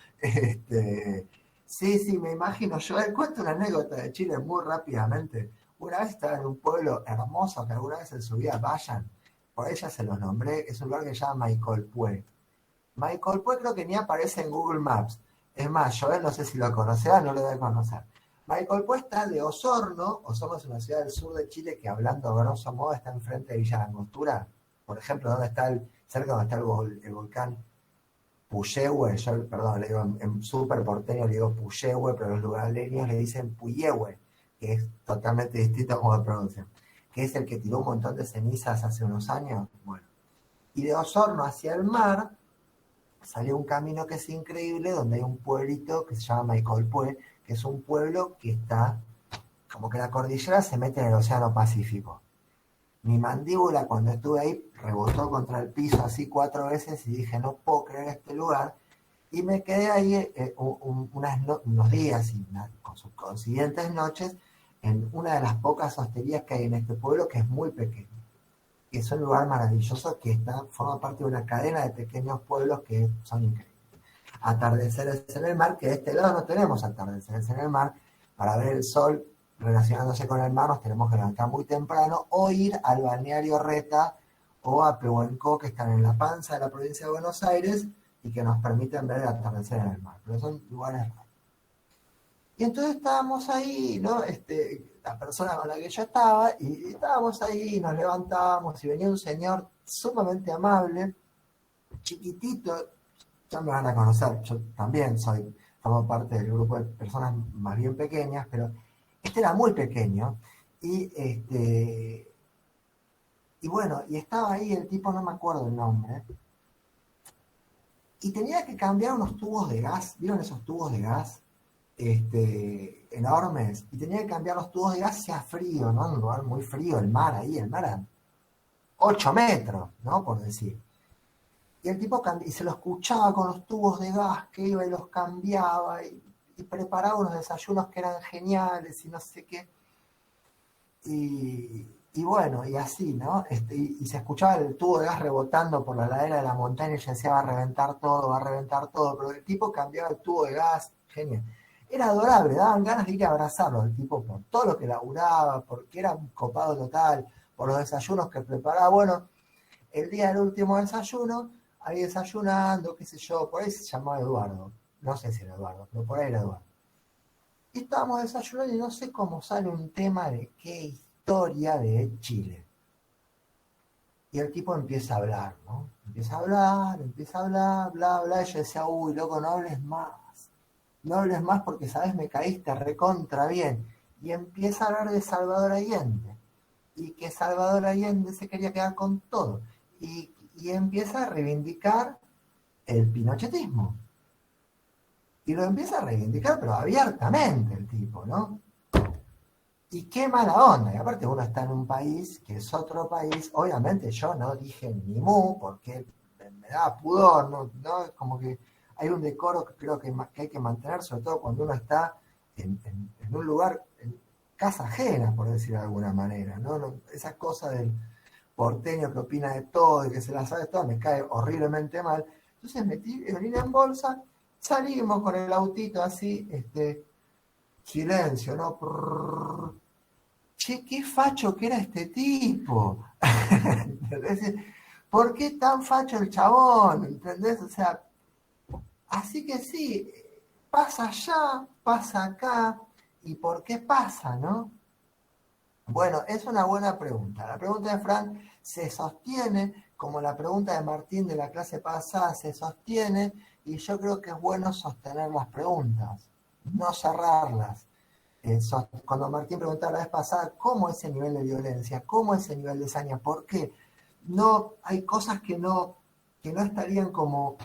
Sí, me imagino. Yo cuento una anécdota de Chile muy rápidamente. Una vez estaba en un pueblo hermoso que alguna vez en su vida vayan. Por ahí ya se los nombré. Es un lugar que se llama Maicolpué. Maicolpué creo que ni aparece en Google Maps. Es más, Joel no sé si lo conocerá, no lo debe conocer. Maicolpué está de Osorno. Osorno es una ciudad del sur de Chile que, hablando a grosso modo, está enfrente de Villa Langostura. Por ejemplo, cerca donde está el volcán Puyehue. Yo, perdón, le digo en súper porteño, le digo Puyehue, pero los lugareños le dicen Puyehue, que es totalmente distinto a cómo lo pronuncian. Que es el que tiró un montón de cenizas hace unos años. Bueno. Y de Osorno hacia el mar salió un camino que es increíble, donde hay un pueblito que se llama Maicolpué, que es un pueblo que está, como que la cordillera se mete en el Océano Pacífico. Mi mandíbula cuando estuve ahí rebotó contra el piso así 4 veces y dije, no puedo creer este lugar. Y me quedé ahí unos días y con sus consiguientes noches en una de las pocas hosterías que hay en este pueblo, que es muy pequeño. Y es un lugar maravilloso que forma parte de una cadena de pequeños pueblos que son increíbles. Atardeceres en el mar, que de este lado no tenemos atardeceres en el mar. Para ver el sol relacionándose con el mar nos tenemos que levantar muy temprano o ir al balneario Reta o a Pehuenco, que están en la panza de la provincia de Buenos Aires y que nos permiten ver el atardecer en el mar. Pero son lugares raros. Y entonces estábamos ahí, ¿no? La persona con la que yo estaba, y estábamos ahí, nos levantábamos y venía un señor sumamente amable, chiquitito. Ya me van a conocer, yo también formo parte del grupo de personas más bien pequeñas, pero este era muy pequeño, y bueno, y estaba ahí el tipo, no me acuerdo el nombre, y tenía que cambiar unos tubos de gas. ¿Vieron esos tubos de gas? Enormes, y tenía que cambiar los tubos de gas hacia frío, ¿no? En un lugar muy frío, el mar a 8 metros, ¿no? Por decir. Y el tipo y se lo escuchaba con los tubos de gas que iba y los cambiaba y preparaba unos desayunos que eran geniales y no sé qué. Y bueno, y así, ¿no? Y se escuchaba el tubo de gas rebotando por la ladera de la montaña y ya decía, va a reventar todo, pero el tipo cambiaba el tubo de gas, genial. Era adorable, daban ganas de ir a abrazarlo al tipo por todo lo que laburaba, porque era un copado total, por los desayunos que preparaba. Bueno, el día del último desayuno, ahí desayunando, qué sé yo, por ahí se llamaba Eduardo, no sé si era Eduardo, pero por ahí era Eduardo. Y estábamos desayunando y no sé cómo sale un tema de qué historia de Chile. Y el tipo empieza a hablar, ¿no? Empieza a hablar, bla, bla, y yo decía, uy, loco, no hables más porque, ¿sabes? Me caíste recontra bien. Y empieza a hablar de Salvador Allende, y que Salvador Allende se quería quedar con todo, y y empieza a reivindicar el pinochetismo. Y lo empieza a reivindicar, pero abiertamente el tipo, ¿no? Y qué mala onda. Y aparte uno está en un país que es otro país. Obviamente yo no dije ni mu, porque me da pudor, ¿no? Como que hay un decoro que creo que hay que mantener, sobre todo cuando uno está en un lugar, en casa ajena, por decir de alguna manera, ¿no? Esa cosa del porteño que opina de todo y que se la sabe todo, me cae horriblemente mal. Entonces metí orina en bolsa, salimos con el autito así, silencio, ¿no? Prrr. Che, qué facho que era este tipo. ¿Entendés? ¿Por qué tan facho el chabón? ¿Entendés? O sea, así que sí, pasa allá, pasa acá, ¿y por qué pasa, no? Bueno, es una buena pregunta. La pregunta de Fran se sostiene, como la pregunta de Martín de la clase pasada se sostiene, y yo creo que es bueno sostener las preguntas, no cerrarlas. Cuando Martín preguntaba la vez pasada, ¿cómo ese nivel de violencia? ¿Cómo ese nivel de saña? ¿Por qué? No, hay cosas que no estarían como...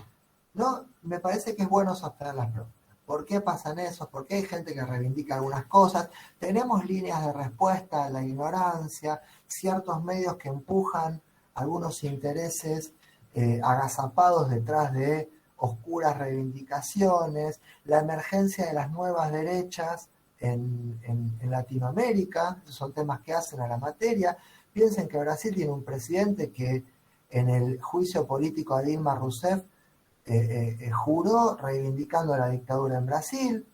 No, me parece que es bueno sostener las preguntas. ¿Por qué pasan eso? ¿Por qué hay gente que reivindica algunas cosas? Tenemos líneas de respuesta a la ignorancia, ciertos medios que empujan algunos intereses agazapados detrás de oscuras reivindicaciones, la emergencia de las nuevas derechas en Latinoamérica, son temas que hacen a la materia. Piensen que Brasil tiene un presidente que en el juicio político a Dilma Rousseff juró reivindicando la dictadura en Brasil,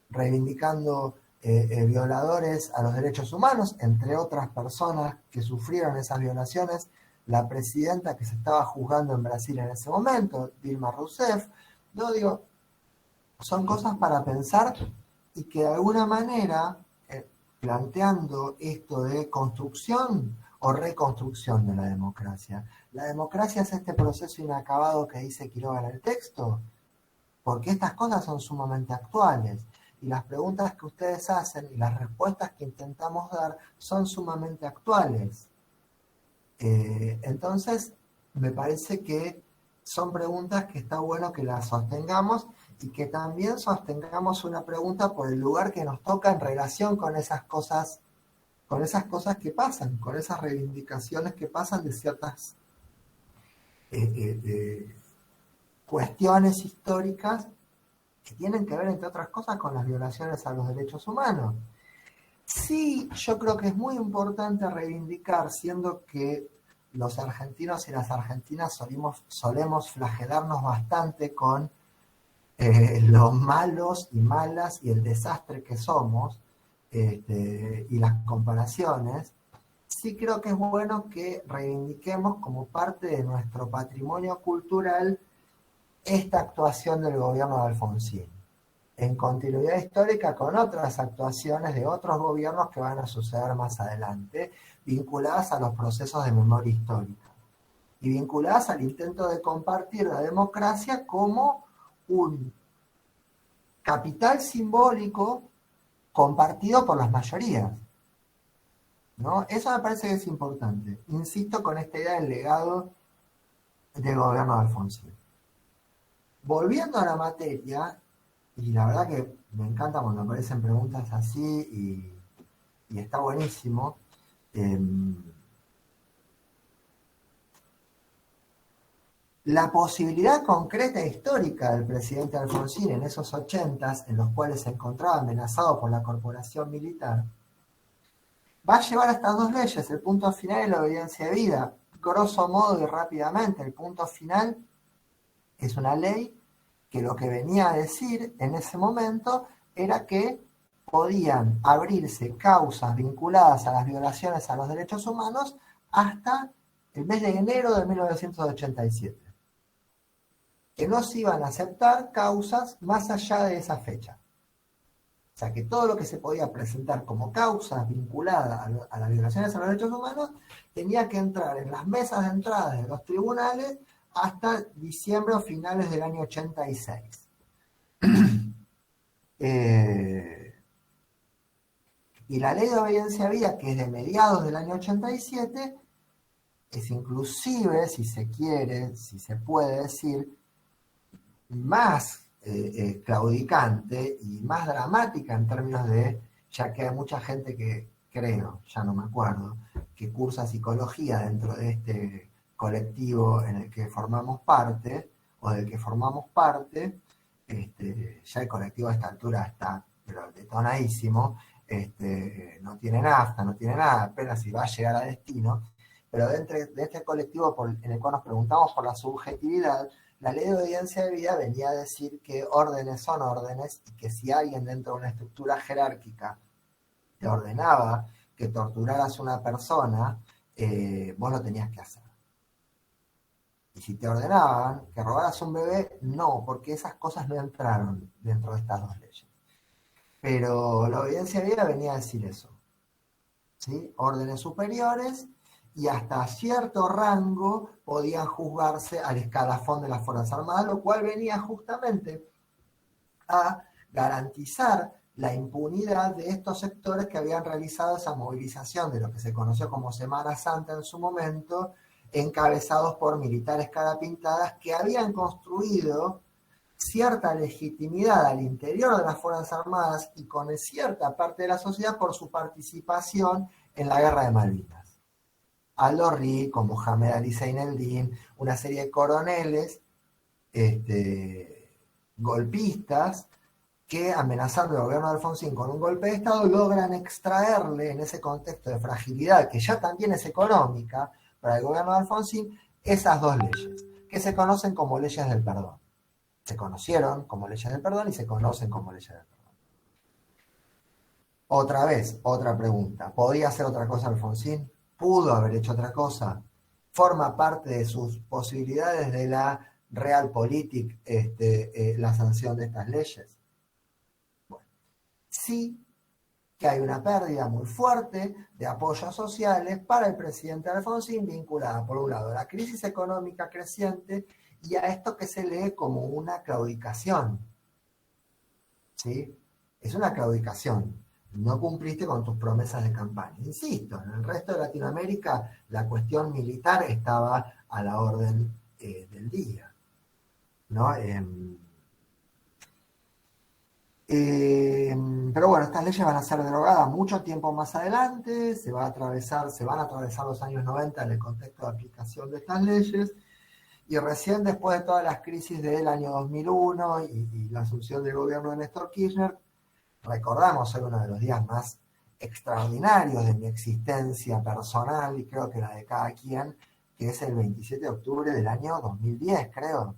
reivindicando violadores a los derechos humanos, entre otras personas que sufrieron esas violaciones, la presidenta que se estaba juzgando en Brasil en ese momento, Dilma Rousseff. No digo, son cosas para pensar y que de alguna manera, planteando esto de construcción o reconstrucción de la democracia. La democracia es este proceso inacabado que dice Quiroga en el texto, porque estas cosas son sumamente actuales y las preguntas que ustedes hacen y las respuestas que intentamos dar son sumamente actuales. Entonces, me parece que son preguntas que está bueno que las sostengamos y que también sostengamos una pregunta por el lugar que nos toca en relación con esas cosas que pasan, con esas reivindicaciones que pasan de ciertas cuestiones históricas que tienen que ver, entre otras cosas, con las violaciones a los derechos humanos. Sí, yo creo que es muy importante reivindicar, siendo que los argentinos y las argentinas solemos flagelarnos bastante con los malos y malas y el desastre que somos, y las comparaciones. Sí creo que es bueno que reivindiquemos como parte de nuestro patrimonio cultural esta actuación del gobierno de Alfonsín, en continuidad histórica con otras actuaciones de otros gobiernos que van a suceder más adelante, vinculadas a los procesos de memoria histórica y vinculadas al intento de compartir la democracia como un capital simbólico compartido por las mayorías, ¿no? Eso me parece que es importante. Insisto con esta idea del legado del gobierno de Alfonsín. Volviendo a la materia, y la verdad que me encanta cuando aparecen preguntas así y está buenísimo. La posibilidad concreta e histórica del presidente Alfonsín en esos 80s, en los cuales se encontraba amenazado por la corporación militar, va a llevar a estas dos leyes. El punto final es la obediencia de vida. Grosso modo y rápidamente, el punto final es una ley que lo que venía a decir en ese momento era que podían abrirse causas vinculadas a las violaciones a los derechos humanos hasta el mes de enero de 1987. Que no se iban a aceptar causas más allá de esa fecha. O sea, que todo lo que se podía presentar como causas vinculadas a las violaciones a los derechos humanos tenía que entrar en las mesas de entrada de los tribunales hasta diciembre o finales del año 86. Y la ley de obediencia a vida, que es de mediados del año 87, es inclusive, si se quiere, si se puede decir, más claudicante y más dramática en términos de, ya que hay mucha gente que creo, ya no me acuerdo, que cursa psicología dentro de este colectivo en el que formamos parte, o del que formamos parte, ya el colectivo a esta altura está pero detonadísimo, no tiene nafta, no tiene nada, apenas si va a llegar a destino, pero dentro de este colectivo en el cual nos preguntamos por la subjetividad, la ley de obediencia de vida venía a decir que órdenes son órdenes y que si alguien dentro de una estructura jerárquica te ordenaba que torturaras a una persona, vos lo tenías que hacer. Y si te ordenaban que robaras un bebé, no, porque esas cosas no entraron dentro de estas dos leyes. Pero la obediencia de vida venía a decir eso, ¿sí? Órdenes superiores y hasta cierto rango podían juzgarse al escalafón de las Fuerzas Armadas, lo cual venía justamente a garantizar la impunidad de estos sectores que habían realizado esa movilización de lo que se conoció como Semana Santa en su momento, encabezados por militares carapintadas que habían construido cierta legitimidad al interior de las Fuerzas Armadas y con cierta parte de la sociedad por su participación en la Guerra de Malvinas. Aldo Rico, Mohamed Ali Zaineldin, una serie de coroneles golpistas que, amenazando al gobierno de Alfonsín con un golpe de Estado, logran extraerle en ese contexto de fragilidad, que ya también es económica para el gobierno de Alfonsín, esas dos leyes, que se conocen como leyes del perdón. Se conocieron como leyes del perdón y se conocen como leyes del perdón. Otra vez, otra pregunta. ¿Podía hacer otra cosa Alfonsín? ¿Pudo haber hecho otra cosa? ¿Forma parte de sus posibilidades de la realpolitik la sanción de estas leyes? Bueno, sí que hay una pérdida muy fuerte de apoyos sociales para el presidente Alfonsín, vinculada por un lado a la crisis económica creciente y a esto que se lee como una claudicación. ¿Sí? Es una claudicación. No cumpliste con tus promesas de campaña. Insisto, en el resto de Latinoamérica la cuestión militar estaba a la orden del día, ¿no? Pero bueno, estas leyes van a ser derogadas mucho tiempo más adelante, se van a atravesar los años 90 en el contexto de aplicación de estas leyes, y recién después de todas las crisis del año 2001 y la asunción del gobierno de Néstor Kirchner, recordamos hoy uno de los días más extraordinarios de mi existencia personal, y creo que la de cada quien, que es el 27 de octubre del año 2010, creo.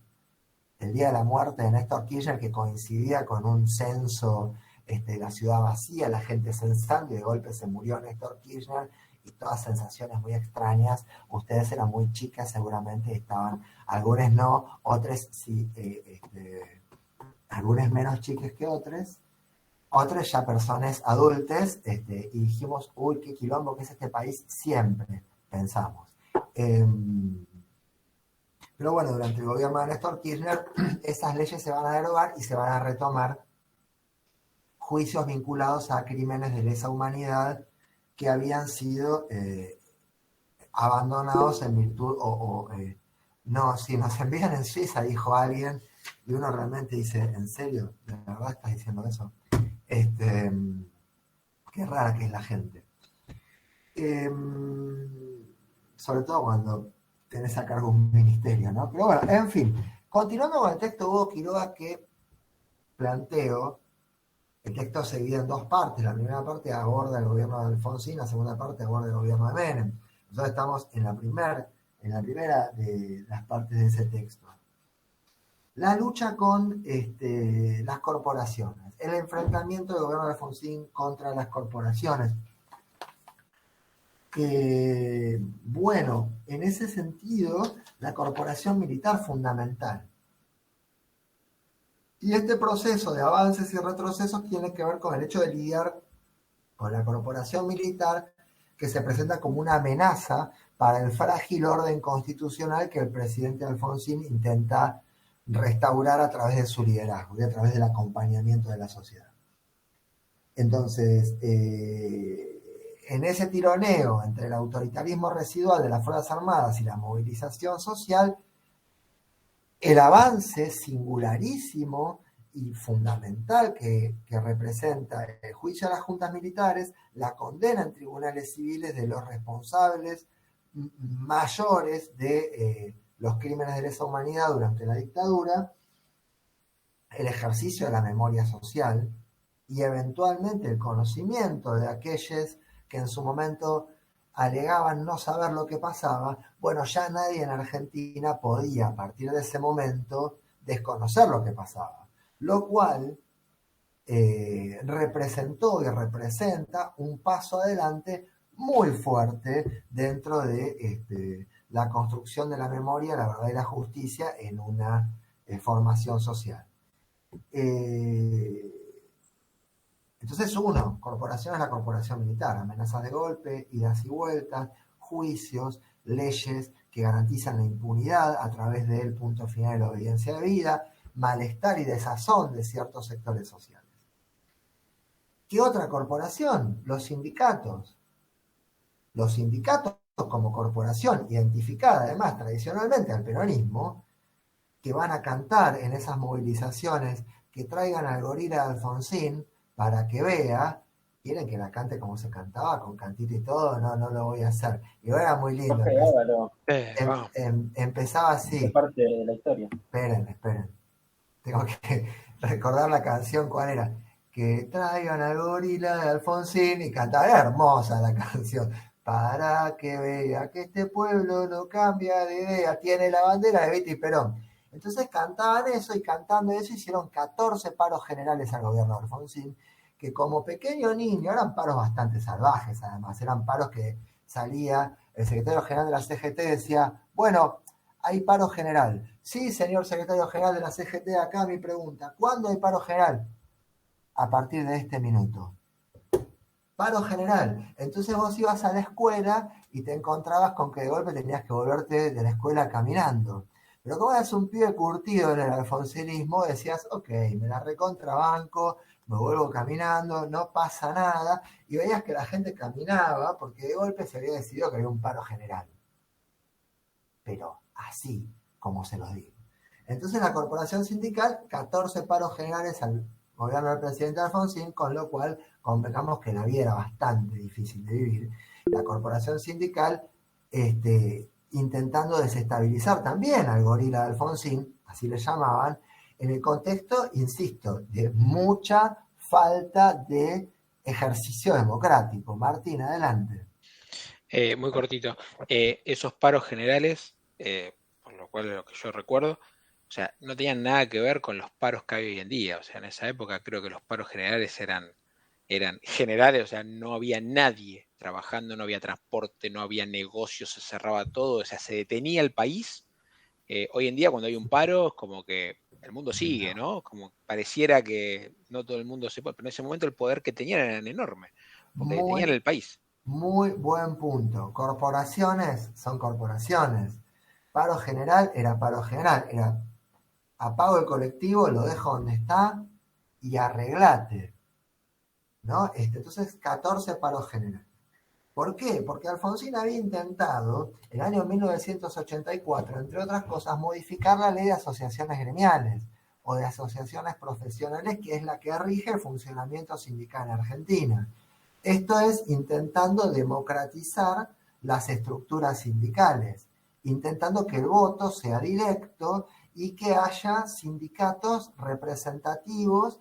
El día de la muerte de Néstor Kirchner, que coincidía con un censo de la ciudad vacía, la gente censando, y de golpe se murió Néstor Kirchner, y todas sensaciones muy extrañas. Ustedes eran muy chicas, seguramente estaban, algunos no, otros sí, algunos menos chicas que otros ya personas adultas, y dijimos, uy, qué quilombo que es este país, siempre pensamos. Pero bueno, durante el gobierno de Néstor Kirchner, esas leyes se van a derogar y se van a retomar juicios vinculados a crímenes de lesa humanidad que habían sido abandonados en virtud, no, si nos envían en Suiza, dijo alguien, y uno realmente dice, ¿en serio? ¿De verdad estás diciendo eso? Qué rara que es la gente. Sobre todo cuando tenés a cargo un ministerio, ¿no? Pero bueno, en fin, continuando con el texto de Hugo Quiroga que planteo, el texto se divide en dos partes. La primera parte aborda el gobierno de Alfonsín, la segunda parte aborda el gobierno de Menem. Nosotros estamos en la primera de las partes de ese texto. La lucha con las corporaciones, el enfrentamiento del gobierno de Alfonsín contra las corporaciones. Bueno, en ese sentido, la corporación militar fundamental. Y este proceso de avances y retrocesos tiene que ver con el hecho de lidiar con la corporación militar, que se presenta como una amenaza para el frágil orden constitucional que el presidente Alfonsín intenta restaurar a través de su liderazgo y a través del acompañamiento de la sociedad. Entonces, en ese tironeo entre el autoritarismo residual de las Fuerzas Armadas y la movilización social, el avance singularísimo y fundamental que representa el juicio a las juntas militares, la condena en tribunales civiles de los responsables mayores de los crímenes de lesa humanidad durante la dictadura, el ejercicio de la memoria social y eventualmente el conocimiento de aquellos que en su momento alegaban no saber lo que pasaba. Bueno, ya nadie en Argentina podía a partir de ese momento desconocer lo que pasaba, lo cual representó y representa un paso adelante muy fuerte dentro de la construcción de la memoria, la verdad y la justicia en una formación social. Entonces, uno, corporación es la corporación militar, amenazas de golpe, idas y vueltas, juicios, leyes que garantizan la impunidad a través del punto final de la obediencia de vida, malestar y desazón de ciertos sectores sociales. ¿Qué otra corporación? Los sindicatos. Los sindicatos como corporación identificada además tradicionalmente al peronismo, que van a cantar en esas movilizaciones que traigan al gorila de Alfonsín para que vea. ¿Quieren que la cante como se cantaba, con cantito y todo? No, no lo voy a hacer. Y era muy lindo. Empezaba así. Es parte de la historia. Esperen. Tengo que recordar la canción, ¿cuál era? Que traigan al gorila de Alfonsín, y cantaba, era hermosa la canción. Para que vea que este pueblo no cambia de idea, tiene la bandera de Evita y Perón. Entonces cantaban eso, y cantando eso hicieron 14 paros generales al gobierno de Alfonsín, que como pequeño niño eran paros bastante salvajes, además, eran paros que salía el secretario general de la CGT y decía, bueno, hay paro general. Sí, señor secretario general de la CGT, acá mi pregunta, ¿cuándo hay paro general? A partir de este minuto. Paro general. Entonces vos ibas a la escuela y te encontrabas con que de golpe tenías que volverte de la escuela caminando. Pero como eras un pibe curtido en el alfonsinismo, decías, ok, me la recontrabanco, me vuelvo caminando, no pasa nada, y veías que la gente caminaba porque de golpe se había decidido que había un paro general. Pero así, como se los digo. Entonces la corporación sindical, 14 paros generales al gobierno del presidente Alfonsín, con lo cual convengamos que la vida era bastante difícil de vivir. La corporación sindical, intentando desestabilizar también al gorila de Alfonsín, así le llamaban, en el contexto, insisto, de mucha falta de ejercicio democrático. Martín, adelante. Muy cortito. Esos paros generales, por lo cual lo que yo recuerdo, o sea, no tenían nada que ver con los paros que hay hoy en día. O sea, en esa época creo que los paros generales eran generales, o sea, no había nadie trabajando, no había transporte, no había negocios, se cerraba todo, o sea, se detenía el país. Hoy en día cuando hay un paro es como que el mundo sigue, ¿no? Como pareciera que no todo el mundo se puede, pero en ese momento el poder que tenían era enorme, porque tenían el país. Muy buen punto. Corporaciones son corporaciones. Paro general era paro general, era apago el colectivo, lo dejo donde está y arreglate, ¿no? Entonces, 14 paros generales. ¿Por qué? Porque Alfonsín había intentado, en el año 1984, entre otras cosas, modificar la ley de asociaciones gremiales o de asociaciones profesionales, que es la que rige el funcionamiento sindical en Argentina. Esto es intentando democratizar las estructuras sindicales, intentando que el voto sea directo y que haya sindicatos representativos,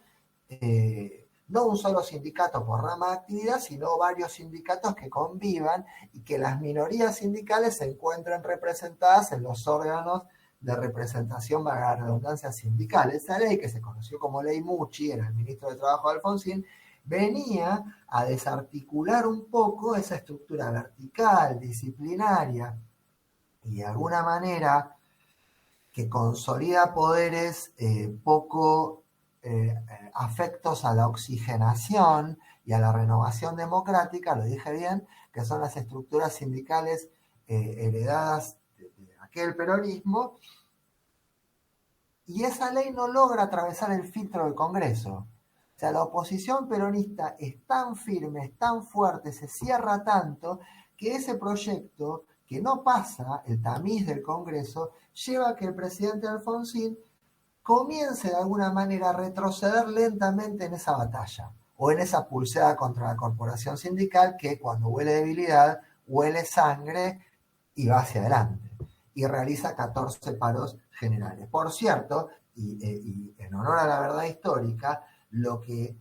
no un solo sindicato por rama de actividad, sino varios sindicatos que convivan y que las minorías sindicales se encuentren representadas en los órganos de representación, valga la redundancia, sindical. Esa ley, que se conoció como Ley Mucci, era el ministro de Trabajo de Alfonsín, venía a desarticular un poco esa estructura vertical, disciplinaria, y de alguna manera que consolida poderes poco afectos a la oxigenación y a la renovación democrática, lo dije bien, que son las estructuras sindicales heredadas de aquel peronismo, y esa ley no logra atravesar el filtro del Congreso. O sea, la oposición peronista es tan firme, es tan fuerte, se cierra tanto, que ese proyecto, que no pasa el tamiz del Congreso, lleva a que el presidente Alfonsín comience de alguna manera a retroceder lentamente en esa batalla, o en esa pulseada contra la corporación sindical que cuando huele debilidad, huele sangre y va hacia adelante. Y realiza 14 paros generales. Por cierto, y en honor a la verdad histórica, lo que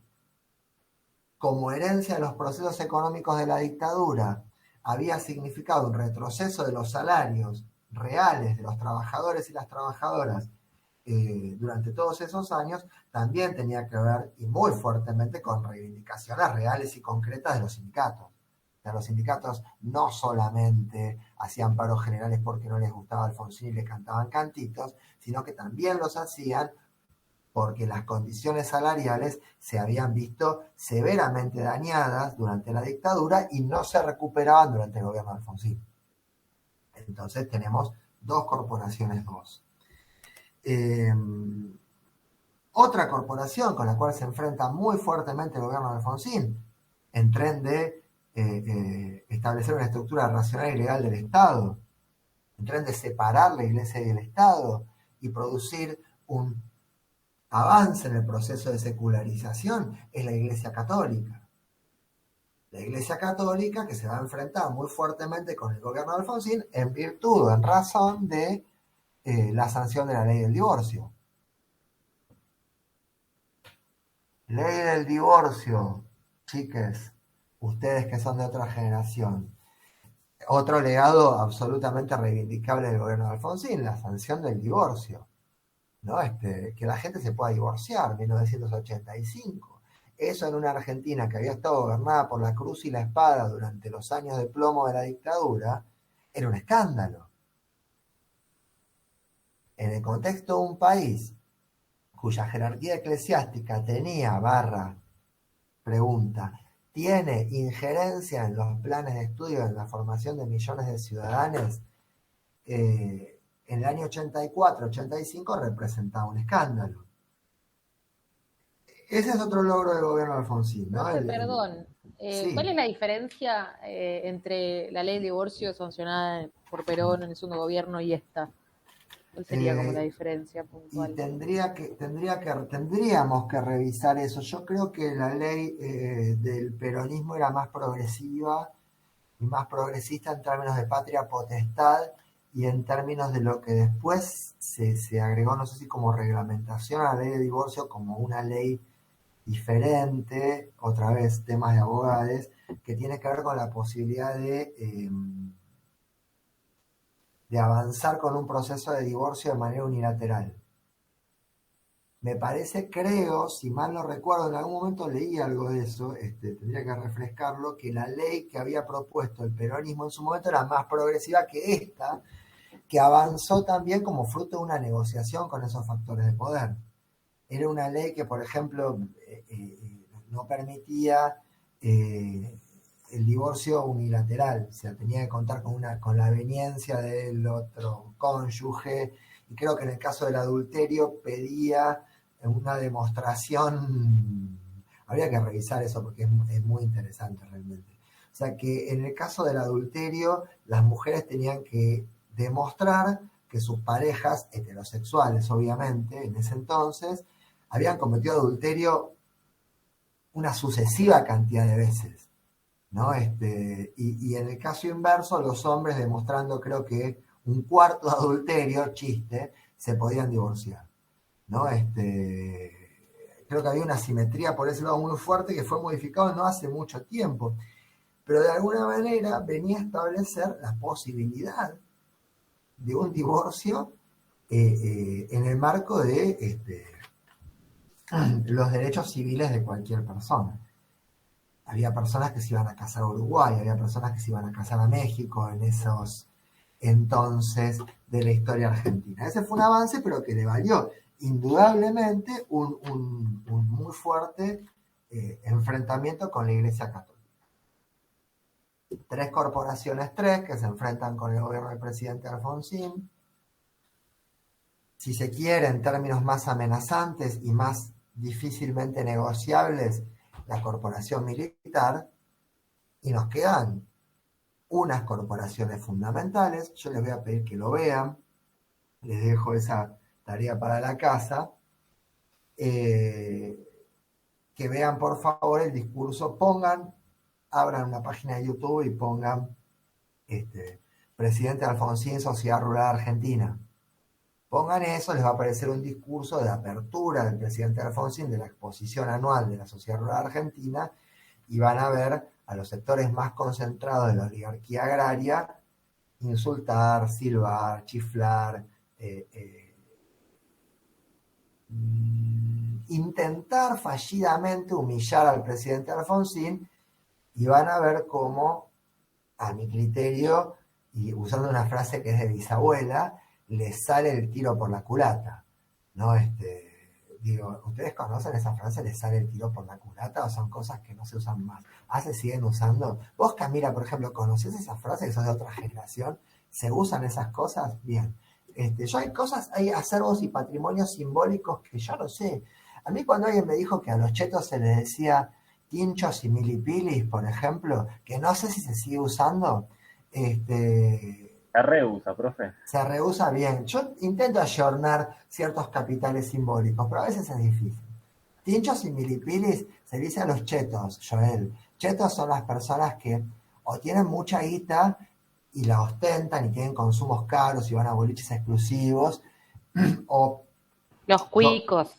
como herencia de los procesos económicos de la dictadura había significado un retroceso de los salarios reales de los trabajadores y las trabajadoras durante todos esos años, también tenía que ver, y muy fuertemente, con reivindicaciones reales y concretas de los sindicatos. O sea, los sindicatos no solamente hacían paros generales porque no les gustaba Alfonsín y le cantaban cantitos, sino que también los hacían porque las condiciones salariales se habían visto severamente dañadas durante la dictadura y no se recuperaban durante el gobierno de Alfonsín. Entonces tenemos dos corporaciones, dos. Otra corporación con la cual se enfrenta muy fuertemente el gobierno de Alfonsín, en tren de establecer una estructura racional y legal del Estado, en tren de separar la Iglesia y el Estado y producir un avance en el proceso de secularización, es la Iglesia Católica. La Iglesia Católica que se va a enfrentar muy fuertemente con el gobierno de Alfonsín en virtud o en razón de la sanción de la ley del divorcio. Ley del divorcio, chiques, ustedes que son de otra generación. Otro legado absolutamente reivindicable del gobierno de Alfonsín, la sanción del divorcio. ¿No? Que la gente se pueda divorciar, 1985. Eso en una Argentina que había estado gobernada por la cruz y la espada durante los años de plomo de la dictadura, era un escándalo. En el contexto de un país cuya jerarquía eclesiástica tiene injerencia en los planes de estudio, en la formación de millones de ciudadanos, en el año 84-85 representaba un escándalo. Ese es otro logro del gobierno de Alfonsín, ¿no? Perdón, sí. ¿Cuál es la diferencia entre la ley de divorcio sancionada por Perón en el segundo gobierno y esta? ¿Cuál sería como la diferencia puntual? Y tendríamos que revisar eso. Yo creo que la ley del peronismo era más progresiva y más progresista en términos de patria potestad y en términos de lo que después se agregó, no sé si como reglamentación a la ley de divorcio, como una ley diferente, otra vez temas de abogados, que tiene que ver con la posibilidad de avanzar con un proceso de divorcio de manera unilateral. Me parece, creo, si mal no recuerdo, en algún momento leí algo de eso, tendría que refrescarlo, que la ley que había propuesto el peronismo en su momento era más progresiva que esta, que avanzó también como fruto de una negociación con esos factores de poder. Era una ley que, por ejemplo, no permitía el divorcio unilateral, o sea, tenía que contar con la aveniencia del otro cónyuge, y creo que en el caso del adulterio pedía una demostración, habría que revisar eso porque es muy interesante realmente. O sea, que en el caso del adulterio, las mujeres tenían que demostrar que sus parejas heterosexuales, obviamente, en ese entonces, habían cometido adulterio una sucesiva cantidad de veces, ¿no? Y en el caso inverso, los hombres demostrando, creo que un cuarto de adulterio, chiste, se podían divorciar, ¿no? Creo que había una simetría por ese lado muy fuerte que fue modificado no hace mucho tiempo, pero de alguna manera venía a establecer la posibilidad de un divorcio en el marco de los derechos civiles de cualquier persona. Había personas que se iban a casar a Uruguay, había personas que se iban a casar a México en esos entonces de la historia argentina. Ese fue un avance, pero que le valió indudablemente un muy fuerte enfrentamiento con la Iglesia Católica. 3 corporaciones que se enfrentan con el gobierno del presidente Alfonsín. Si se quiere, en términos más amenazantes y más difícilmente negociables la corporación militar, y nos quedan unas corporaciones fundamentales. Yo les voy a pedir que lo vean, les dejo esa tarea para la casa, que vean por favor el discurso, abran una página de YouTube y pongan presidente Alfonsín, Sociedad Rural Argentina. Pongan eso, les va a aparecer un discurso de apertura del presidente Alfonsín de la exposición anual de la Sociedad Rural Argentina, y van a ver a los sectores más concentrados de la oligarquía agraria insultar, silbar, chiflar, intentar fallidamente humillar al presidente Alfonsín, y van a ver cómo, a mi criterio, y usando una frase que es de bisabuela, le sale el tiro por la culata, ¿no? Digo, ¿ustedes conocen esa frase, le sale el tiro por la culata, o son cosas que no se usan más? ¿Se siguen usando? Vos, Camila, por ejemplo, ¿conocés esa frase, que sos de otra generación? ¿Se usan esas cosas? Bien. Yo hay acervos y patrimonios simbólicos que yo no sé. A mí cuando alguien me dijo que a los chetos se les decía tinchos y milipilis, por ejemplo, que no sé si se sigue usando, Se reusa, profe. se rehúsa bien. Yo intento ayornar ciertos capitales simbólicos, pero a veces es difícil. Tinchos y milipilis se dice a los chetos, Joel. Chetos son las personas que o tienen mucha guita y la ostentan y tienen consumos caros y van a boliches exclusivos, o Los cuicos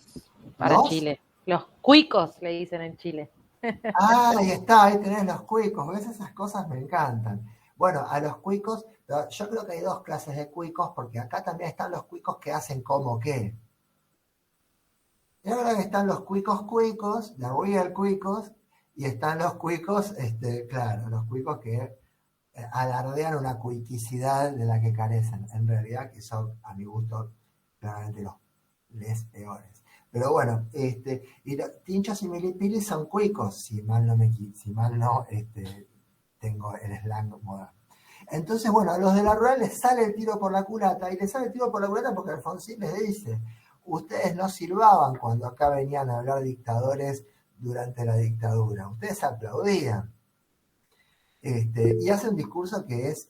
para ¿Los? Chile. Los cuicos le dicen en Chile. ahí está, ahí tenés los cuicos. ¿Ves? Esas cosas me encantan. Bueno, a los cuicos, yo creo que hay dos clases de cuicos, porque acá también están los cuicos que hacen como que. Yo creo que están los cuicos, la real cuicos, y están los cuicos, claro, los cuicos que alardean una cuiquicidad de la que carecen, en realidad, que son, a mi gusto, claramente les peores. Pero bueno, y tinchos y milipilis son cuicos, si mal no tengo el slang moderno. Entonces, bueno, a los de la rural les sale el tiro por la culata, y les sale el tiro por la culata porque Alfonsín les dice: ustedes no silbaban cuando acá venían a hablar dictadores durante la dictadura, ustedes aplaudían. Y hace un discurso que es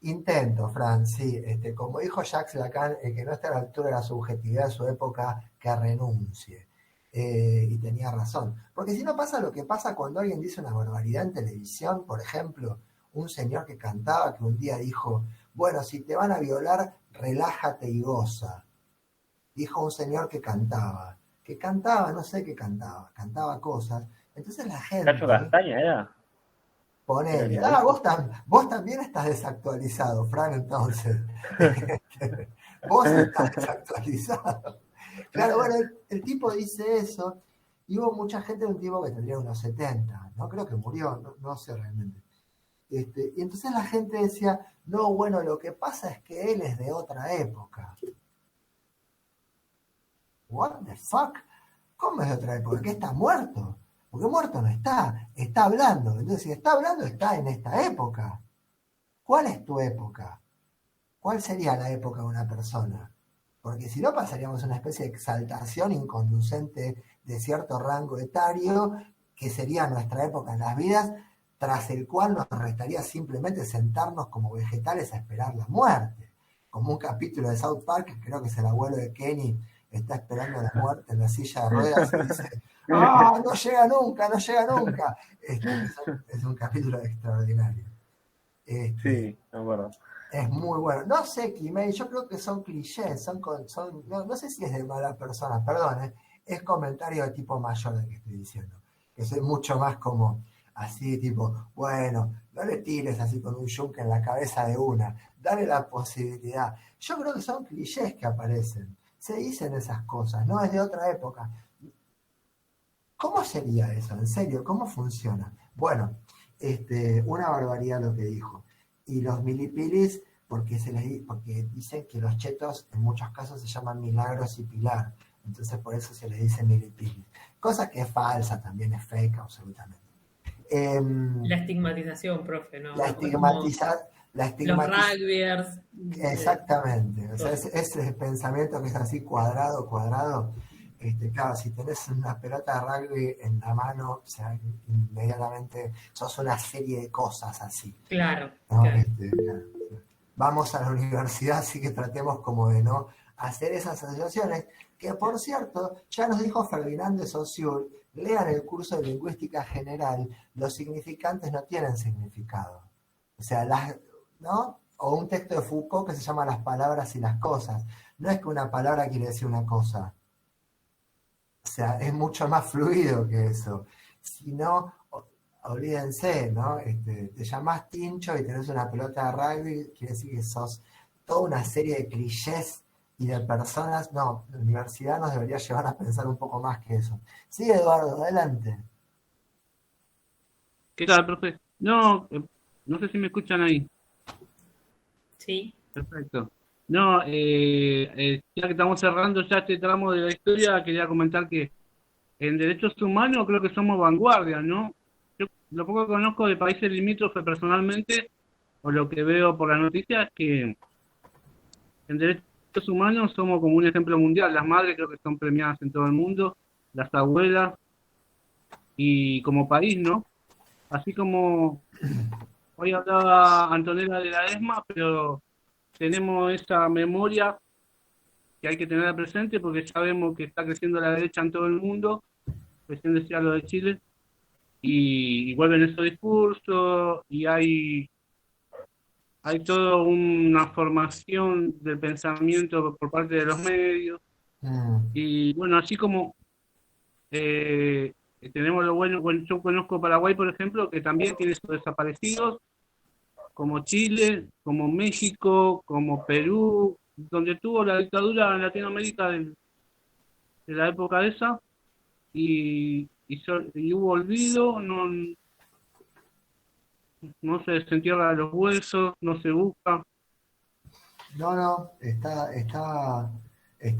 intento, Fran, sí, como dijo Jacques Lacan, el que no está a la altura de la subjetividad de su época, que renuncie. Y tenía razón, porque si no pasa lo que pasa cuando alguien dice una barbaridad en televisión. Por ejemplo, un señor que cantaba, que un día dijo: bueno, si te van a violar, relájate y goza. Dijo un señor que cantaba, no sé qué cantaba cosas. Entonces la gente... ¿Cacho Castaña era? Ponele. Vos también estás desactualizado, Fran, entonces. Vos estás desactualizado. Claro, bueno, el tipo dice eso, y hubo mucha gente, un tipo que tendría unos 70, no creo que murió, no sé realmente. Y entonces la gente decía: no, bueno, lo que pasa es que él es de otra época. What the fuck? ¿Cómo es de otra época? ¿Que está muerto? Porque muerto no está hablando. Entonces, si está hablando, está en esta época. ¿Cuál es tu época? ¿Cuál sería la época de una persona? Porque si no, pasaríamos una especie de exaltación inconducente de cierto rango etario, que sería nuestra época en las vidas, tras el cual nos restaría simplemente sentarnos como vegetales a esperar la muerte. Como un capítulo de South Park, que creo que es el abuelo de Kenny, está esperando la muerte en la silla de ruedas y dice: ¡ah, no llega nunca, no llega nunca! Es un capítulo extraordinario. Sí, me acuerdo. Es muy bueno. No sé, Kimei, yo creo que son clichés, no sé si es de mala persona, perdón, es comentario de tipo mayor el que estoy diciendo. Que soy mucho más como así, tipo, bueno, no le tires así con un yunque en la cabeza de una, dale la posibilidad. Yo creo que son clichés que aparecen. Se dicen esas cosas, no es de otra época. ¿Cómo sería eso? En serio, ¿cómo funciona? Bueno, una barbaridad lo que dijo. Y los milipilis, porque dicen que los chetos en muchos casos se llaman Milagros y Pilar. Entonces por eso se les dice milipilis. Cosa que es falsa, también es fake, absolutamente. La estigmatización, profe, ¿no? La estigmatización. Los rugbyers. Exactamente. O sea, ese pensamiento que es así cuadrado. Claro, si tenés una pelota de rugby en la mano, o sea, inmediatamente sos una serie de cosas así, Claro, ¿no? claro. Claro. Vamos a la universidad, así que tratemos como de no hacer esas asociaciones, que por cierto, ya nos dijo Ferdinand de Saussure, lean el curso de lingüística general, los significantes no tienen significado. O sea, ¿no? O un texto de Foucault que se llama Las palabras y las cosas. No es que una palabra quiere decir una cosa. O sea, es mucho más fluido que eso. Si no, olvídense, ¿no? Te llamás Tincho y tenés una pelota de rugby, quiere decir que sos toda una serie de clichés y de personas. No, la universidad nos debería llevar a pensar un poco más que eso. Sí, Eduardo, adelante. ¿Qué tal, profe? No, no sé si me escuchan ahí. Sí. Perfecto. No, ya que estamos cerrando ya este tramo de la historia, quería comentar que en derechos humanos creo que somos vanguardia, ¿no? Yo lo poco que conozco de países limítrofes personalmente, o lo que veo por las noticias, es que en derechos humanos somos como un ejemplo mundial. Las madres creo que son premiadas en todo el mundo, las abuelas, y como país, ¿no? Así como hoy hablaba Antonella de la ESMA, pero tenemos esa memoria que hay que tener presente porque sabemos que está creciendo la derecha en todo el mundo, recién decía lo de Chile, y vuelven esos discursos, y hay toda una formación del pensamiento por parte de los medios, y bueno, así como tenemos lo bueno, yo conozco Paraguay, por ejemplo, que también tiene sus desaparecidos, como Chile, como México, como Perú, donde tuvo la dictadura en Latinoamérica de la época esa, y hubo olvido, no se desentierra los huesos, no se busca. No, está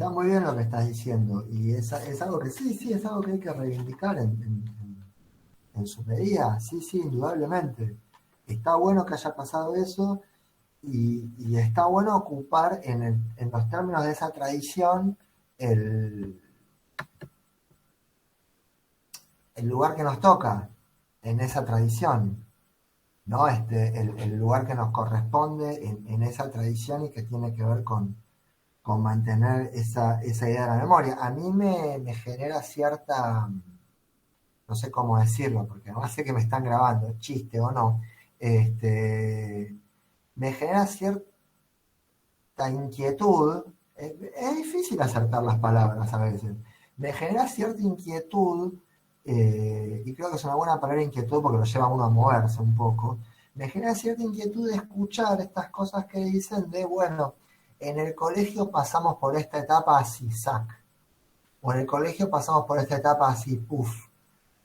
muy bien lo que estás diciendo, y es algo que sí, es algo que hay que reivindicar en su medida, sí, indudablemente. Está bueno que haya pasado eso, y está bueno ocupar en los términos de esa tradición el lugar que nos toca en esa tradición, ¿no? El lugar que nos corresponde en esa tradición y que tiene que ver con mantener esa idea de la memoria. A mí me genera cierta, no sé cómo decirlo, porque no sé que me están grabando, chiste o no, me genera cierta inquietud, es difícil acertar las palabras a veces, me genera cierta inquietud, y creo que es una buena palabra inquietud porque lo lleva a uno a moverse un poco, me genera cierta inquietud de escuchar estas cosas que dicen de, bueno, en el colegio pasamos por esta etapa así, sac, o en el colegio pasamos por esta etapa así, puff,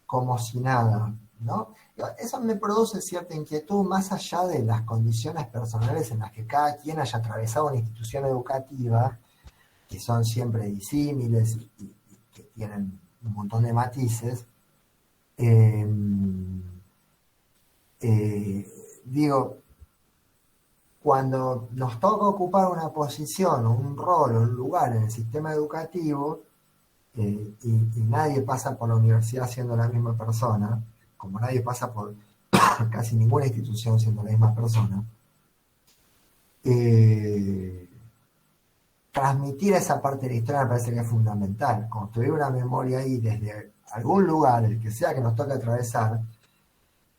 como si nada, ¿no? Eso me produce cierta inquietud más allá de las condiciones personales en las que cada quien haya atravesado una institución educativa, que son siempre disímiles y que tienen un montón de matices. Digo, cuando nos toca ocupar una posición o un rol o un lugar en el sistema educativo, y nadie pasa por la universidad siendo la misma persona, como nadie pasa por casi ninguna institución siendo la misma persona, transmitir esa parte de la historia me parece que es fundamental. Construir una memoria ahí desde algún lugar, el que sea que nos toque atravesar,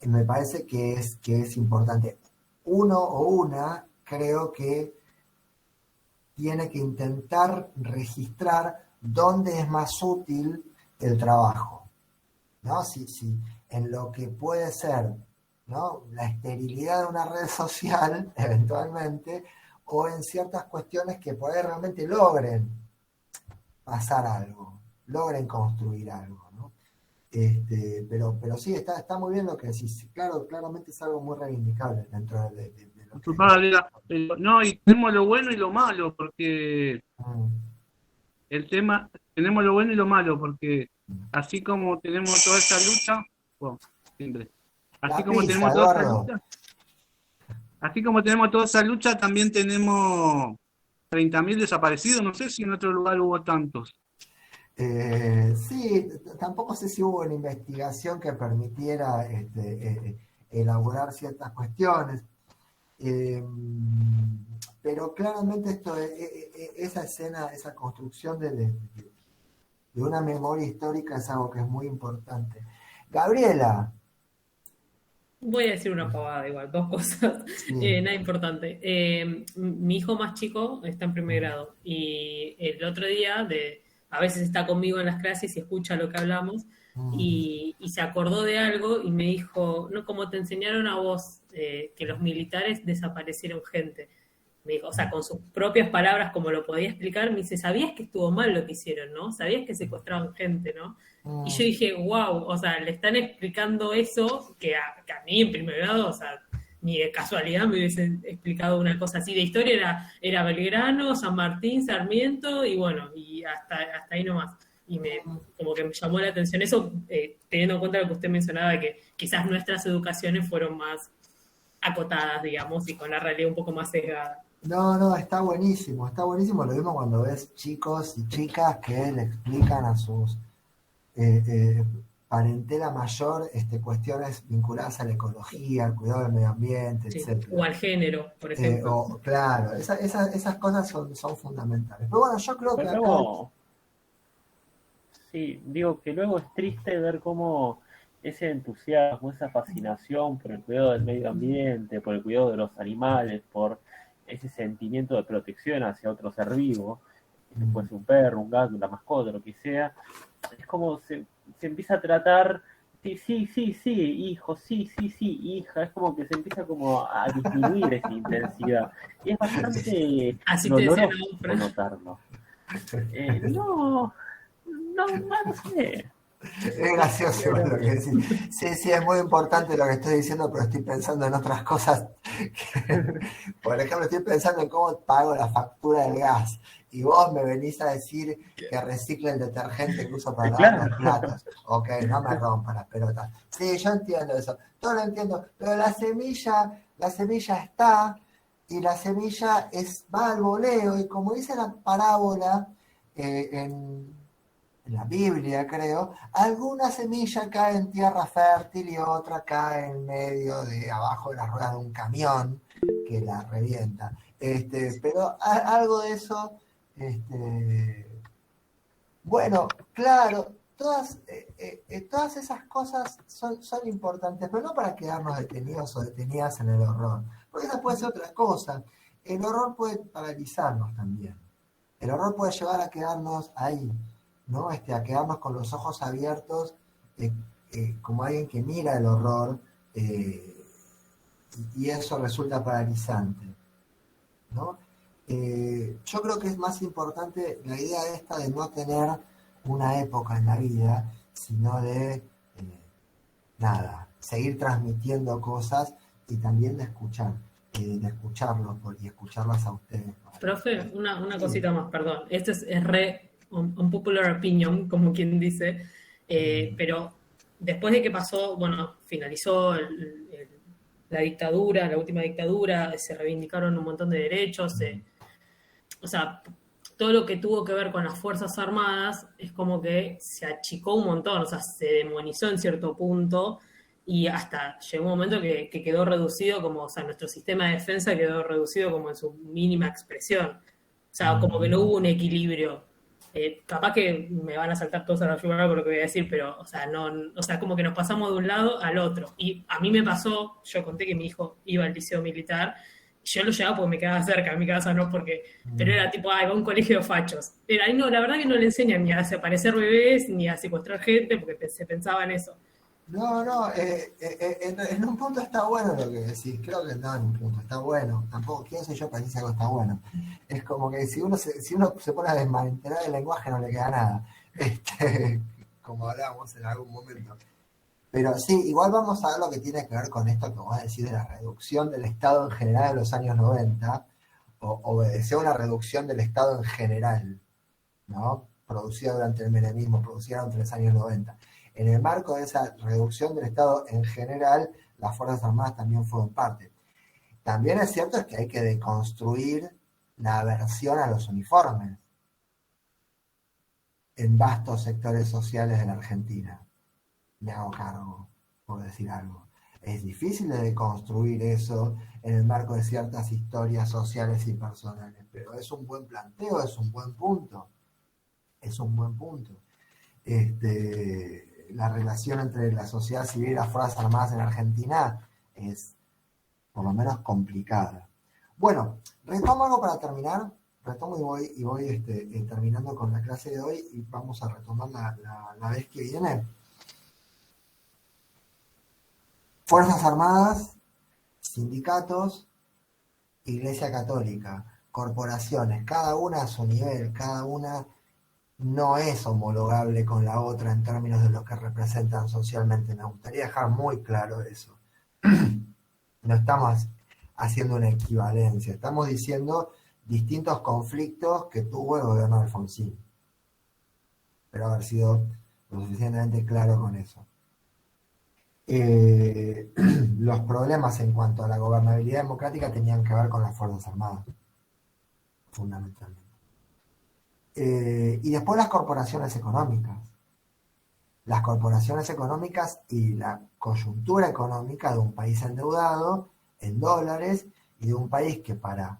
me parece que es importante. Uno o una creo que tiene que intentar registrar dónde es más útil el trabajo, ¿no? Si en lo que puede ser, ¿no?, la esterilidad de una red social, eventualmente, o en ciertas cuestiones que por ahí realmente logren pasar algo, logren construir algo, ¿no? Pero sí, está muy bien lo que decís. Claro, claramente es algo muy reivindicable dentro de lo que... No, y tenemos lo bueno y lo malo, porque el tema, tenemos lo bueno y lo malo, porque así como tenemos toda esa lucha, bueno, siempre, así como tenemos toda esa lucha, así como tenemos toda esa lucha, también tenemos 30.000 desaparecidos. No sé si en otro lugar hubo tantos. Sí, tampoco sé si hubo una investigación que permitiera elaborar ciertas cuestiones. Eh, pero claramente esa escena, esa construcción de una memoria histórica es algo que es muy importante. Gabriela, Voy a decir una pavada igual, dos cosas, sí, nada importante. Mi hijo más chico está en primer grado y el otro día, a veces está conmigo en las clases y escucha lo que hablamos mm, y se acordó de algo y me dijo, no, como te enseñaron a vos que los militares desaparecieron gente. Me dijo, o sea, con sus propias palabras, como lo podía explicar, me dice, ¿sabías que estuvo mal lo que hicieron, no? ¿Sabías que secuestraban gente, no? Y yo mm, dije, wow, o sea, le están explicando eso que a mí en primer grado, o sea, ni de casualidad me hubiesen explicado una cosa así. De historia era Belgrano, San Martín, Sarmiento y bueno, y hasta ahí nomás. Y como que me llamó la atención eso, teniendo en cuenta lo que usted mencionaba, de que quizás nuestras educaciones fueron más acotadas, digamos, y con la realidad un poco más sesgada. no, no, está buenísimo, lo mismo cuando ves chicos y chicas que le explican a sus eh, eh, parentela mayor cuestiones vinculadas a la ecología, al cuidado del medio ambiente, Sí. O etcétera. al género, por ejemplo. Claro, esas cosas son fundamentales. Pero bueno, yo creo que Pero acá, luego, sí, digo que luego es triste ver cómo ese entusiasmo, esa fascinación por el cuidado del medio ambiente, por el cuidado de los animales, por ese sentimiento de protección hacia otro ser vivo, que fuese un perro, un gato, una mascota, lo que sea, es como se empieza a tratar, sí, sí, sí, sí, hijo, sí, sí, sí, hija, es como que se empieza como a disminuir esa intensidad. Y es bastante Así te decían a doloroso vos, Fran. notarlo. No, no sé. es gracioso igual lo que decís. Sí, sí, es muy importante lo que estoy diciendo, pero estoy pensando en otras cosas. Por ejemplo, estoy pensando en cómo pago la factura del gas. Y vos me venís a decir que recicle el detergente que uso para lavar los Claro. platos. Ok, no me rompa las pelotas. Sí, yo entiendo eso. Todo lo entiendo. Pero la semilla está y la semilla va al voleo. Y como dice la parábola en la Biblia, creo, alguna semilla cae en tierra fértil y otra cae en medio de abajo de las ruedas de un camión que la revienta. Pero algo de eso, este, bueno, claro, todas esas cosas son importantes, pero no para quedarnos detenidos o detenidas en el horror, porque esa puede ser otra cosa. El horror puede paralizarnos también. El horror puede llevar a quedarnos ahí, ¿no? A quedarnos con los ojos abiertos, como alguien que mira el horror, y eso resulta paralizante, ¿no? Yo creo que es más importante la idea esta de no tener una época en la vida, sino nada, seguir transmitiendo cosas y también de escucharlos y escucharlas a ustedes. Profe, una Sí. cosita más, perdón. Este es re un popular opinion, como quien dice, pero después de que pasó, bueno, finalizó la dictadura, la última dictadura, se reivindicaron un montón de derechos, o sea, todo lo que tuvo que ver con las Fuerzas Armadas es como que se achicó un montón, o sea, se demonizó en cierto punto y hasta llegó un momento que quedó reducido como, o sea, nuestro sistema de defensa quedó reducido como en su mínima expresión. O sea, como que no hubo un equilibrio. Capaz que me van a saltar todos a la yugular por lo que voy a decir, pero, o sea, no, o sea, como que nos pasamos de un lado al otro. Y a mí me pasó, yo conté que mi hijo iba al liceo militar, yo lo llevaba porque me quedaba cerca, en mi casa no porque, pero era tipo, ay, va a un colegio de fachos. Pero ahí no, la verdad que no le enseñan ni a desaparecer bebés, ni a secuestrar gente, porque se pensaba en eso. No, no, en un punto está bueno lo que decís, creo que no, en un punto está bueno, tampoco, quién soy yo para decir si algo está bueno. Es como que si uno se pone a desmantelar el lenguaje no le queda nada, como hablábamos en algún momento. Pero sí, igual vamos a ver lo que tiene que ver con esto que vos decís de la reducción del Estado en general en los años 90, obedeció a una reducción del Estado en general, ¿no? Producida durante el menemismo, producida durante los años 90. En el marco de esa reducción del Estado en general, las Fuerzas Armadas también fueron parte. También es cierto es que hay que deconstruir la aversión a los uniformes. en vastos sectores sociales de la Argentina. Me hago cargo, por decir algo. Es difícil de deconstruir eso en el marco de ciertas historias sociales y personales, pero es un buen planteo, es un buen punto. Es un buen punto. La relación entre la sociedad civil y las Fuerzas Armadas en Argentina es, por lo menos, complicada. Bueno, retomo algo para terminar. Retomo y voy terminando con la clase de hoy y vamos a retomar la vez que viene. Fuerzas Armadas, sindicatos, Iglesia Católica, corporaciones, cada una a su nivel, cada una no es homologable con la otra en términos de lo que representan socialmente. Me gustaría dejar muy claro eso. No estamos haciendo una equivalencia, estamos diciendo distintos conflictos que tuvo el gobierno de Alfonsín. Espero haber sido lo suficientemente claro con eso. Los problemas en cuanto a la gobernabilidad democrática tenían que ver con las Fuerzas Armadas, fundamentalmente. Y después las corporaciones económicas. Las corporaciones económicas y la coyuntura económica de un país endeudado en dólares y de un país que para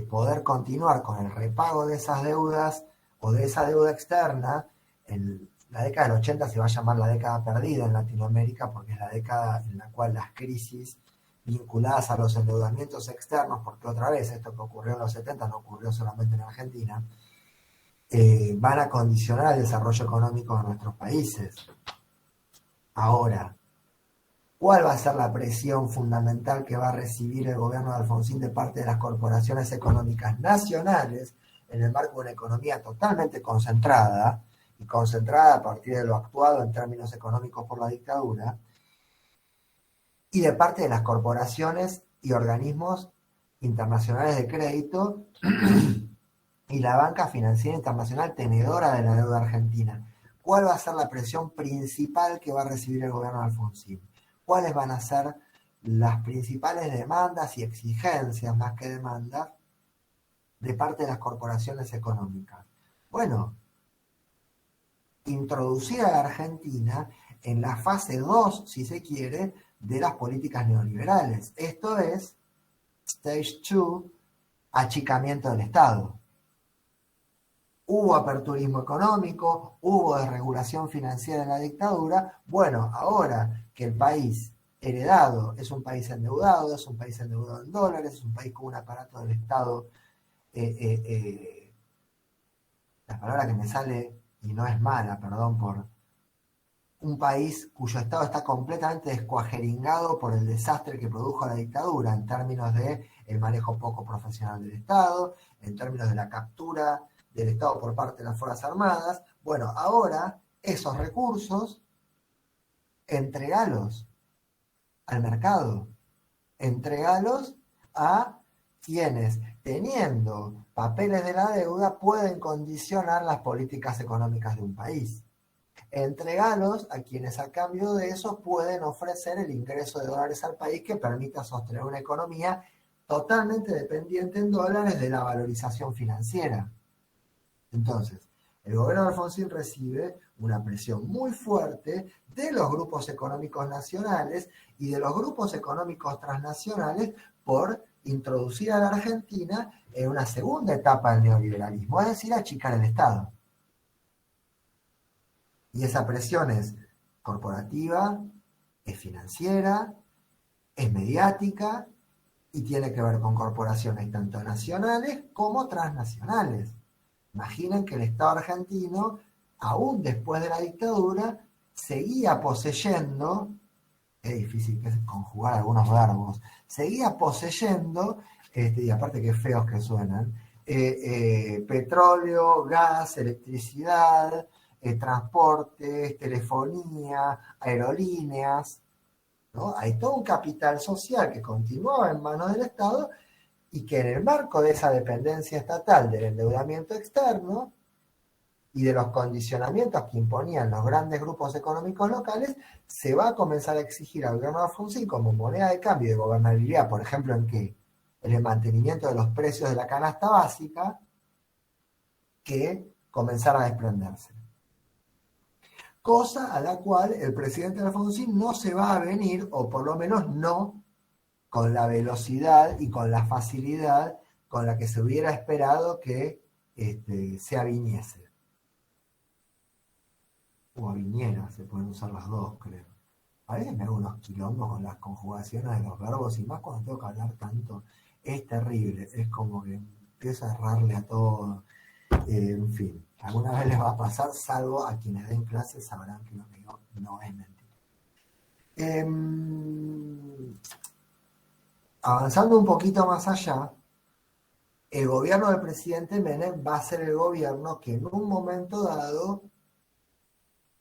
poder continuar con el repago de esas deudas o de esa deuda externa, en la década del 80 se va a llamar la década perdida en Latinoamérica porque es la década en la cual las crisis vinculadas a los endeudamientos externos, porque otra vez esto que ocurrió en los 70 no ocurrió solamente en Argentina, van a condicionar el desarrollo económico de nuestros países. Ahora, ¿cuál va a ser la presión fundamental que va a recibir el gobierno de Alfonsín de parte de las corporaciones económicas nacionales en el marco de una economía totalmente concentrada, y concentrada a partir de lo actuado en términos económicos por la dictadura, y de parte de las corporaciones y organismos internacionales de crédito y la banca financiera internacional tenedora de la deuda argentina? ¿Cuál va a ser la presión principal que va a recibir el gobierno de Alfonsín? ¿Cuáles van a ser las principales demandas y exigencias, más que demandas, de parte de las corporaciones económicas? Bueno, introducir a la Argentina en la fase 2, si se quiere, de las políticas neoliberales. Esto es, Stage 2, achicamiento del Estado. Hubo aperturismo económico, hubo desregulación financiera en la dictadura. Bueno, ahora que el país heredado es un país endeudado en dólares, es un país con un aparato del Estado, la palabra que me sale, y no es mala, perdón, por un país cuyo Estado está completamente descuajeringado por el desastre que produjo la dictadura en términos de el manejo poco profesional del Estado, en términos de la captura del Estado por parte de las Fuerzas Armadas. Bueno, ahora esos recursos, entregalos al mercado, entregalos a quienes, teniendo papeles de la deuda, pueden condicionar las políticas económicas de un país. Entregalos a quienes a cambio de eso pueden ofrecer el ingreso de dólares al país que permita sostener una economía totalmente dependiente en dólares de la valorización financiera. Entonces, el gobierno de Alfonsín recibe una presión muy fuerte de los grupos económicos nacionales y de los grupos económicos transnacionales por introducir a la Argentina en una segunda etapa del neoliberalismo, es decir, achicar el Estado. Y esa presión es corporativa, es financiera, es mediática y tiene que ver con corporaciones tanto nacionales como transnacionales. Imaginen que el Estado argentino, aún después de la dictadura, seguía poseyendo, es difícil que es conjugar algunos verbos, seguía poseyendo, y aparte que feos que suenan, petróleo, gas, electricidad, transportes, telefonía, aerolíneas, ¿no? Hay todo un capital social que continuaba en manos del Estado y que en el marco de esa dependencia estatal del endeudamiento externo y de los condicionamientos que imponían los grandes grupos económicos locales, se va a comenzar a exigir al gobierno de Alfonsín como moneda de cambio y de gobernabilidad, por ejemplo, ¿en qué? En el mantenimiento de los precios de la canasta básica, que comenzar a desprenderse. Cosa a la cual el presidente Alfonsín no se va a venir, o por lo menos no con la velocidad y con la facilidad con la que se hubiera esperado que se aviniese. O aviniera, se pueden usar las dos, creo. A veces me hago unos quilombos con las conjugaciones de los verbos, y más cuando tengo que hablar tanto. Es terrible, es como que empiezo a errarle a todo. En fin, alguna vez les va a pasar, salvo a quienes den clases sabrán que lo que digo no es mentira. Avanzando un poquito más allá, el gobierno del presidente Menem va a ser el gobierno que en un momento dado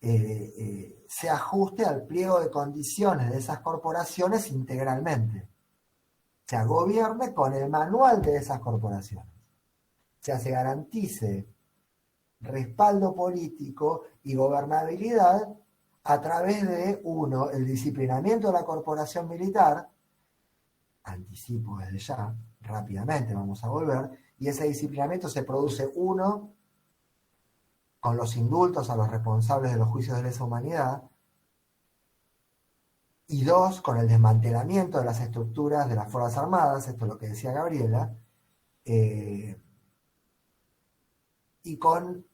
se ajuste al pliego de condiciones de esas corporaciones integralmente. O sea, gobierne con el manual de esas corporaciones. O sea, se garantice respaldo político y gobernabilidad a través de, uno, el disciplinamiento de la corporación militar, anticipo desde ya, rápidamente vamos a volver, y ese disciplinamiento se produce, uno, con los indultos a los responsables de los juicios de lesa humanidad, y dos, con el desmantelamiento de las estructuras de las Fuerzas Armadas, esto es lo que decía Gabriela, y con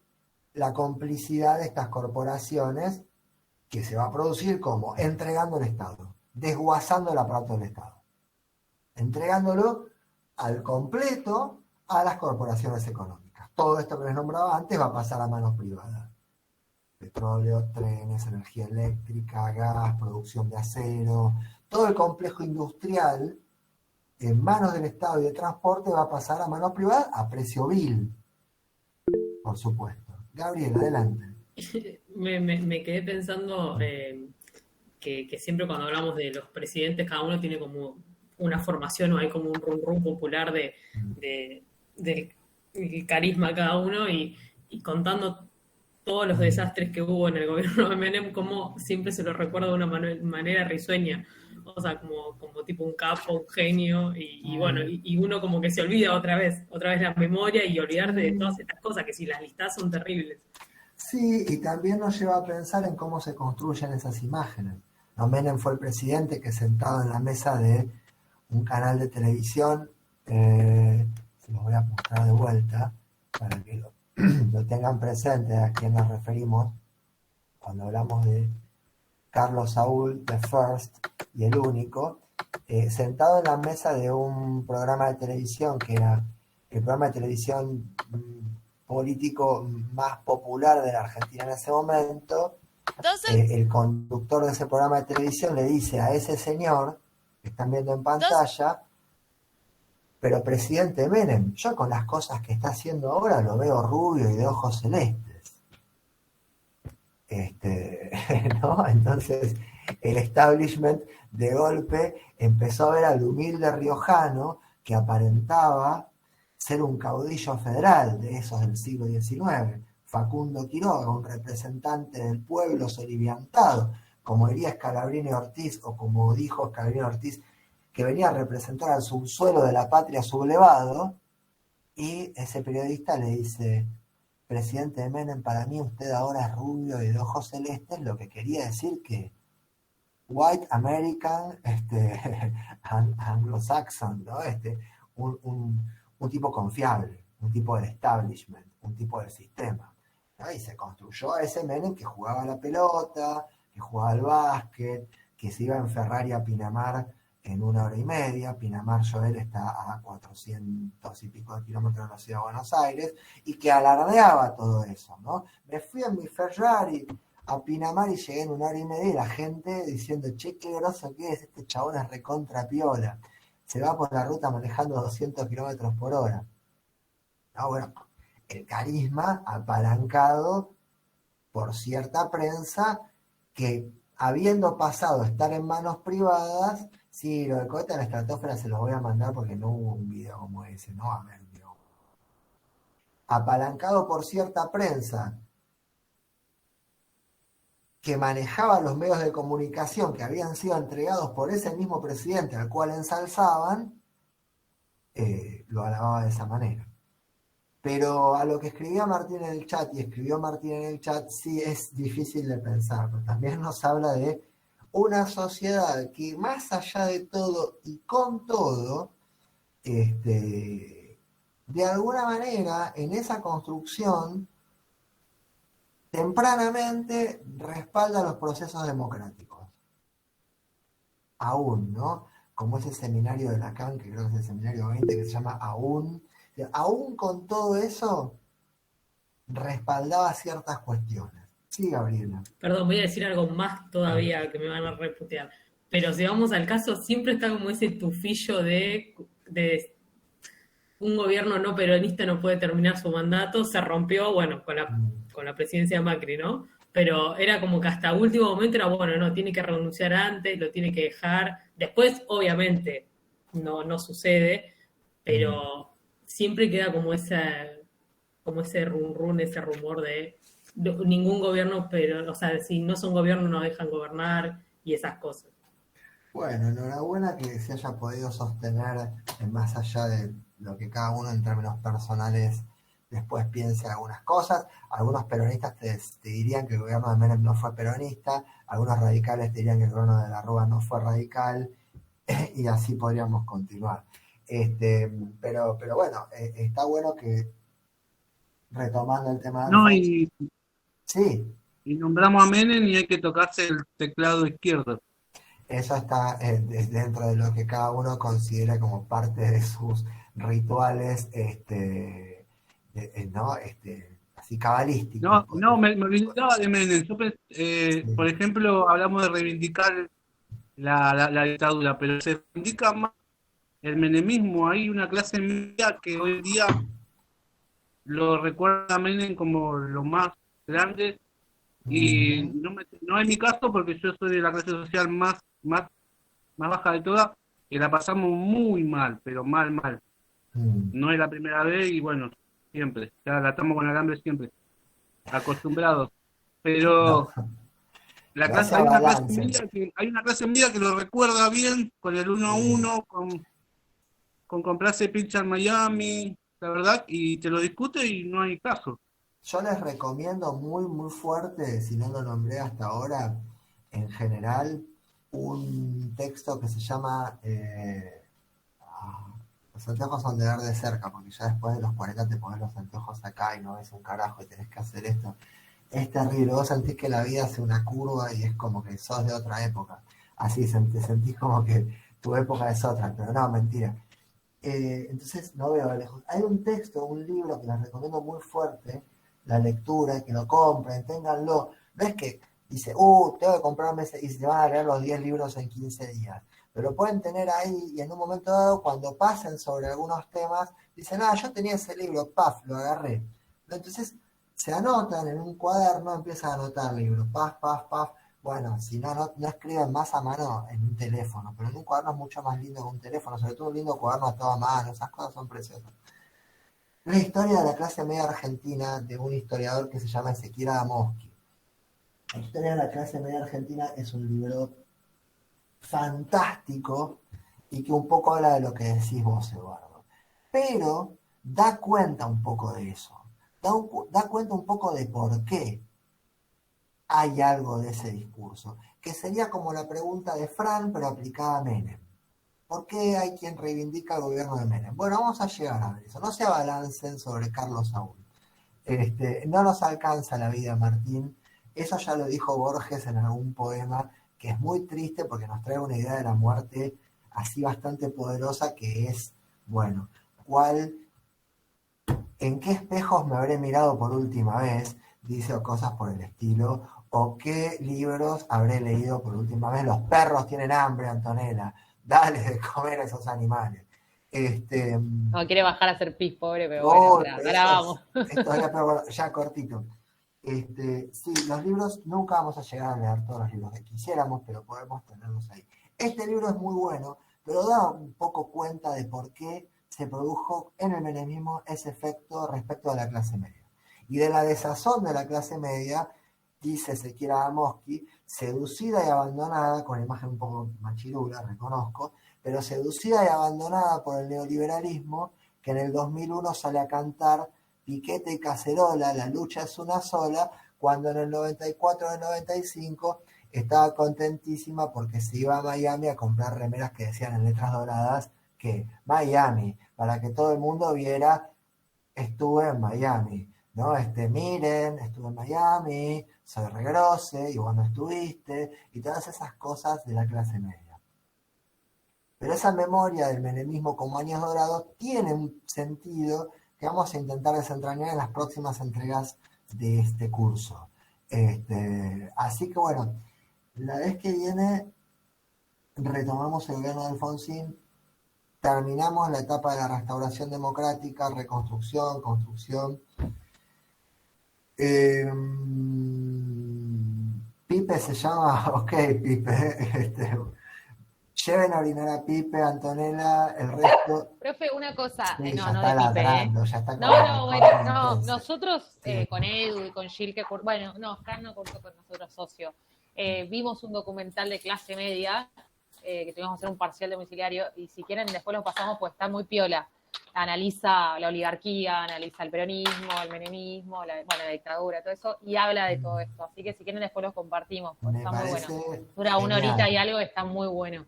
la complicidad de estas corporaciones que se va a producir como entregando el Estado, desguazando el aparato del Estado, entregándolo al completo a las corporaciones económicas. Todo esto que les nombraba antes va a pasar a manos privadas. Petróleo, trenes, energía eléctrica, gas, producción de acero, todo el complejo industrial en manos del Estado y de transporte va a pasar a manos privadas a precio vil, por supuesto. Gabriel, adelante. Me quedé pensando que siempre cuando hablamos de los presidentes, cada uno tiene como una formación o hay como un rum popular del carisma de cada uno y contando todos los desastres que hubo en el gobierno de Menem, como siempre se lo recuerda de una manera risueña, o sea, como tipo un capo, un genio, y bueno, y uno como que se olvida otra vez la memoria y olvidarse de todas estas cosas, que si las listas son terribles. Sí, y también nos lleva a pensar en cómo se construyen esas imágenes. No, Menem fue el presidente que sentado en la mesa de un canal de televisión, se los voy a mostrar de vuelta para que lo tengan presente a quién nos referimos cuando hablamos de Carlos Saúl, the first y el único, sentado en la mesa de un programa de televisión que era el programa de televisión político más popular de la Argentina en ese momento. El conductor de ese programa de televisión le dice a ese señor que están viendo en pantalla: pero presidente Menem, yo con las cosas que está haciendo ahora lo veo rubio y de ojos celestes. ¿No? Entonces el establishment de golpe empezó a ver al humilde riojano que aparentaba ser un caudillo federal de esos del siglo XIX, Facundo Quiroga, un representante del pueblo soliviantado, como diría Scalabrini Ortiz, o como dijo Scalabrini Ortiz, que venía a representar al subsuelo de la patria sublevado, y ese periodista le dice: presidente Menem, para mí usted ahora es rubio y de ojos celestes, lo que quería decir que white American, anglo-saxon, ¿no? Un tipo confiable, un tipo del establishment, un tipo del sistema, ¿no? Y se construyó a ese Menem que jugaba a la pelota, que jugaba al básquet, que se iba en Ferrari a Pinamar en 1 hora y media. Pinamar, Joel, está a 400 y pico de kilómetros de la ciudad de Buenos Aires, y que alardeaba todo eso, ¿no? Me fui en mi Ferrari a Pinamar y llegué en 1 hora y media, y la gente diciendo: che, qué groso que es, este chabón es recontra piola, se va por la ruta manejando 200 kilómetros por hora. Ah, bueno, el carisma apalancado por cierta prensa que, habiendo pasado a estar en manos privadas, sí, lo del cohete a la estratosfera se los voy a mandar porque no hubo un video como ese, no va a haber un video. Apalancado por cierta prensa que manejaba los medios de comunicación que habían sido entregados por ese mismo presidente al cual ensalzaban, lo alababa de esa manera. Pero a lo que escribía Martín en el chat, y escribió Martín en el chat, sí es difícil de pensar, pero también nos habla de una sociedad que más allá de todo y con todo, de alguna manera en esa construcción tempranamente respalda los procesos democráticos. Aún, ¿no? Como ese seminario de Lacan, que creo que es el seminario 20, que se llama Aún. Aún con todo eso, respaldaba ciertas cuestiones. Sí, Gabriela. Perdón, voy a decir algo más todavía que me van a reputear. Pero si vamos al caso, siempre está como ese tufillo de un gobierno no peronista no puede terminar su mandato. Se rompió, bueno, con la presidencia de Macri, ¿no? Pero era como que hasta último momento era, bueno, no, tiene que renunciar antes, lo tiene que dejar. Después, obviamente, no sucede, pero siempre queda como ese run, ese rumor de ningún gobierno, pero, o sea, si no son gobierno no dejan gobernar y esas cosas. Bueno, enhorabuena que se haya podido sostener más allá de lo que cada uno en términos personales después piense algunas cosas. Algunos peronistas te dirían que el gobierno de Menem no fue peronista, algunos radicales te dirían que el gobierno de la Rúa no fue radical, y así podríamos continuar. Pero bueno, está bueno que, retomando el tema de No, Alfonso, sí, y nombramos a Menem y hay que tocarse el teclado izquierdo. eso está dentro de lo que cada uno considera como parte de sus rituales, ¿no? Así cabalísticos. No, me olvidaba de Menem. Yo Sí. por ejemplo, hablamos de reivindicar la dictadura, pero se reivindica más el menemismo. Hay una clase media que hoy en día lo recuerda a Menem como lo más grande, y no es mi caso porque yo soy de la clase social más baja de todas, y la pasamos muy mal, pero mal. No es la primera vez y bueno, siempre, ya la estamos con alambre siempre, acostumbrados. Pero Lo hace hay a una clase balance. media que lo recuerda bien, con el 1-1, con comprarse pincha en Miami, la verdad, y te lo discute y no hay caso. Yo les recomiendo muy, muy fuerte, si no lo nombré hasta ahora, en general, un texto que se llama Los anteojos son de ver de cerca, porque ya después de los 40 te pones los anteojos acá y no ves un carajo y tenés que hacer esto. Es terrible, vos sentís que la vida hace una curva y es como que sos de otra época. Así te sentís como que tu época es otra, pero no, mentira. Entonces no veo de lejos. Hay un texto, un libro que les recomiendo muy fuerte, la lectura, que lo compren, ténganlo. No es que dice, tengo que comprarme ese, y se van a leer los 10 libros en 15 días. Pero lo pueden tener ahí y en un momento dado, cuando pasen sobre algunos temas, dicen, yo tenía ese libro, paf, lo agarré. Entonces se anotan en un cuaderno, empiezan a anotar libros, paf. Bueno, si no escriben más a mano en un teléfono, pero en un cuaderno es mucho más lindo que un teléfono, sobre todo un lindo cuaderno a toda mano, esas cosas son preciosas. La historia de la clase media argentina, de un historiador que se llama Ezequiel Adamowski. La historia de la clase media argentina es un libro fantástico y que un poco habla de lo que decís vos, Eduardo. Pero da cuenta un poco de eso. Da cuenta un poco de por qué hay algo de ese discurso, que sería como la pregunta de Fran, pero aplicada a Menem. ¿Por qué hay quien reivindica el gobierno de Menem? Bueno, vamos a llegar a ver eso. No se abalancen sobre Carlos Saúl. No nos alcanza la vida, Martín. Eso ya lo dijo Borges en algún poema, que es muy triste porque nos trae una idea de la muerte así bastante poderosa, que es, bueno, ¿en qué espejos me habré mirado por última vez? Dice, o cosas por el estilo, o qué libros habré leído por última vez. Los perros tienen hambre, Antonella, dale de comer a esos animales. No, quiere bajar a ser pis, pobre, pero bueno, ahora vamos. Pero ya cortito. Sí, los libros, nunca vamos a llegar a leer todos los libros que quisiéramos, pero podemos tenerlos ahí. Este libro es muy bueno, pero da un poco cuenta de por qué se produjo en el menemismo ese efecto respecto a la clase media. Y de la desazón de la clase media, dice Ezequiel Adamowski, seducida y abandonada, con la imagen un poco machirula, reconozco, pero seducida y abandonada por el neoliberalismo, que en el 2001 sale a cantar piquete y cacerola, la lucha es una sola, cuando en el 94 o el 95 estaba contentísima porque se iba a Miami a comprar remeras que decían en letras doradas que Miami, para que todo el mundo viera, estuve en Miami, ¿no? Miren, estuve en Miami, soy regrose, y vos no estuviste, y todas esas cosas de la clase media. Pero esa memoria del menemismo como años dorados tiene un sentido que vamos a intentar desentrañar en las próximas entregas de este curso. Así que bueno, la vez que viene retomamos el gobierno de Alfonsín, terminamos la etapa de la restauración democrática, reconstrucción, construcción. Pipe se llama, ok, Pipe, lleven a orinar a Pipe, Antonella, el resto. Profe, una cosa, Sí, no, ya no está de Pipe, ladrando, ya está No, bueno, no, entonces. nosotros Sí. con Edu y con Gil, bueno, no, Fran no cursó con nosotros, socio. Vimos un documental de clase media, que tuvimos que hacer un parcial domiciliario, y si quieren después lo pasamos, pues está muy piola. Analiza la oligarquía, analiza el peronismo, el menemismo, la dictadura, todo eso, y habla de todo esto. Así que si quieren después lo compartimos, pues Me está muy bueno. parece Dura una genial. horita y algo, está muy bueno.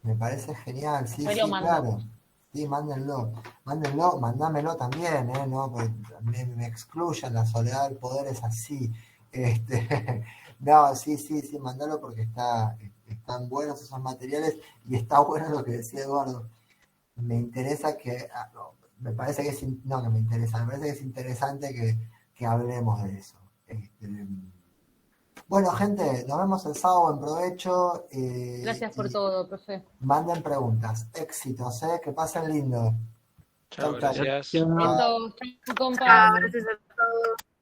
Me parece genial, sí, Yo lo sí, mando. claro. Sí, mándenlo, mandámelo también, ¿no? Porque me excluyen, la soledad del poder es así. No, sí, mandalo porque están buenos esos materiales y está bueno lo que decía Eduardo. Me interesa que, me parece que es, no que me interesa, me parece que es interesante que hablemos de eso. Bueno, gente, nos vemos el sábado, buen provecho. Gracias por todo, profe. Manden preguntas, éxitos, que pasen lindo. Chao, Chau, chau. gracias. Chao. Besos, chau, compa. Chao, gracias a todos.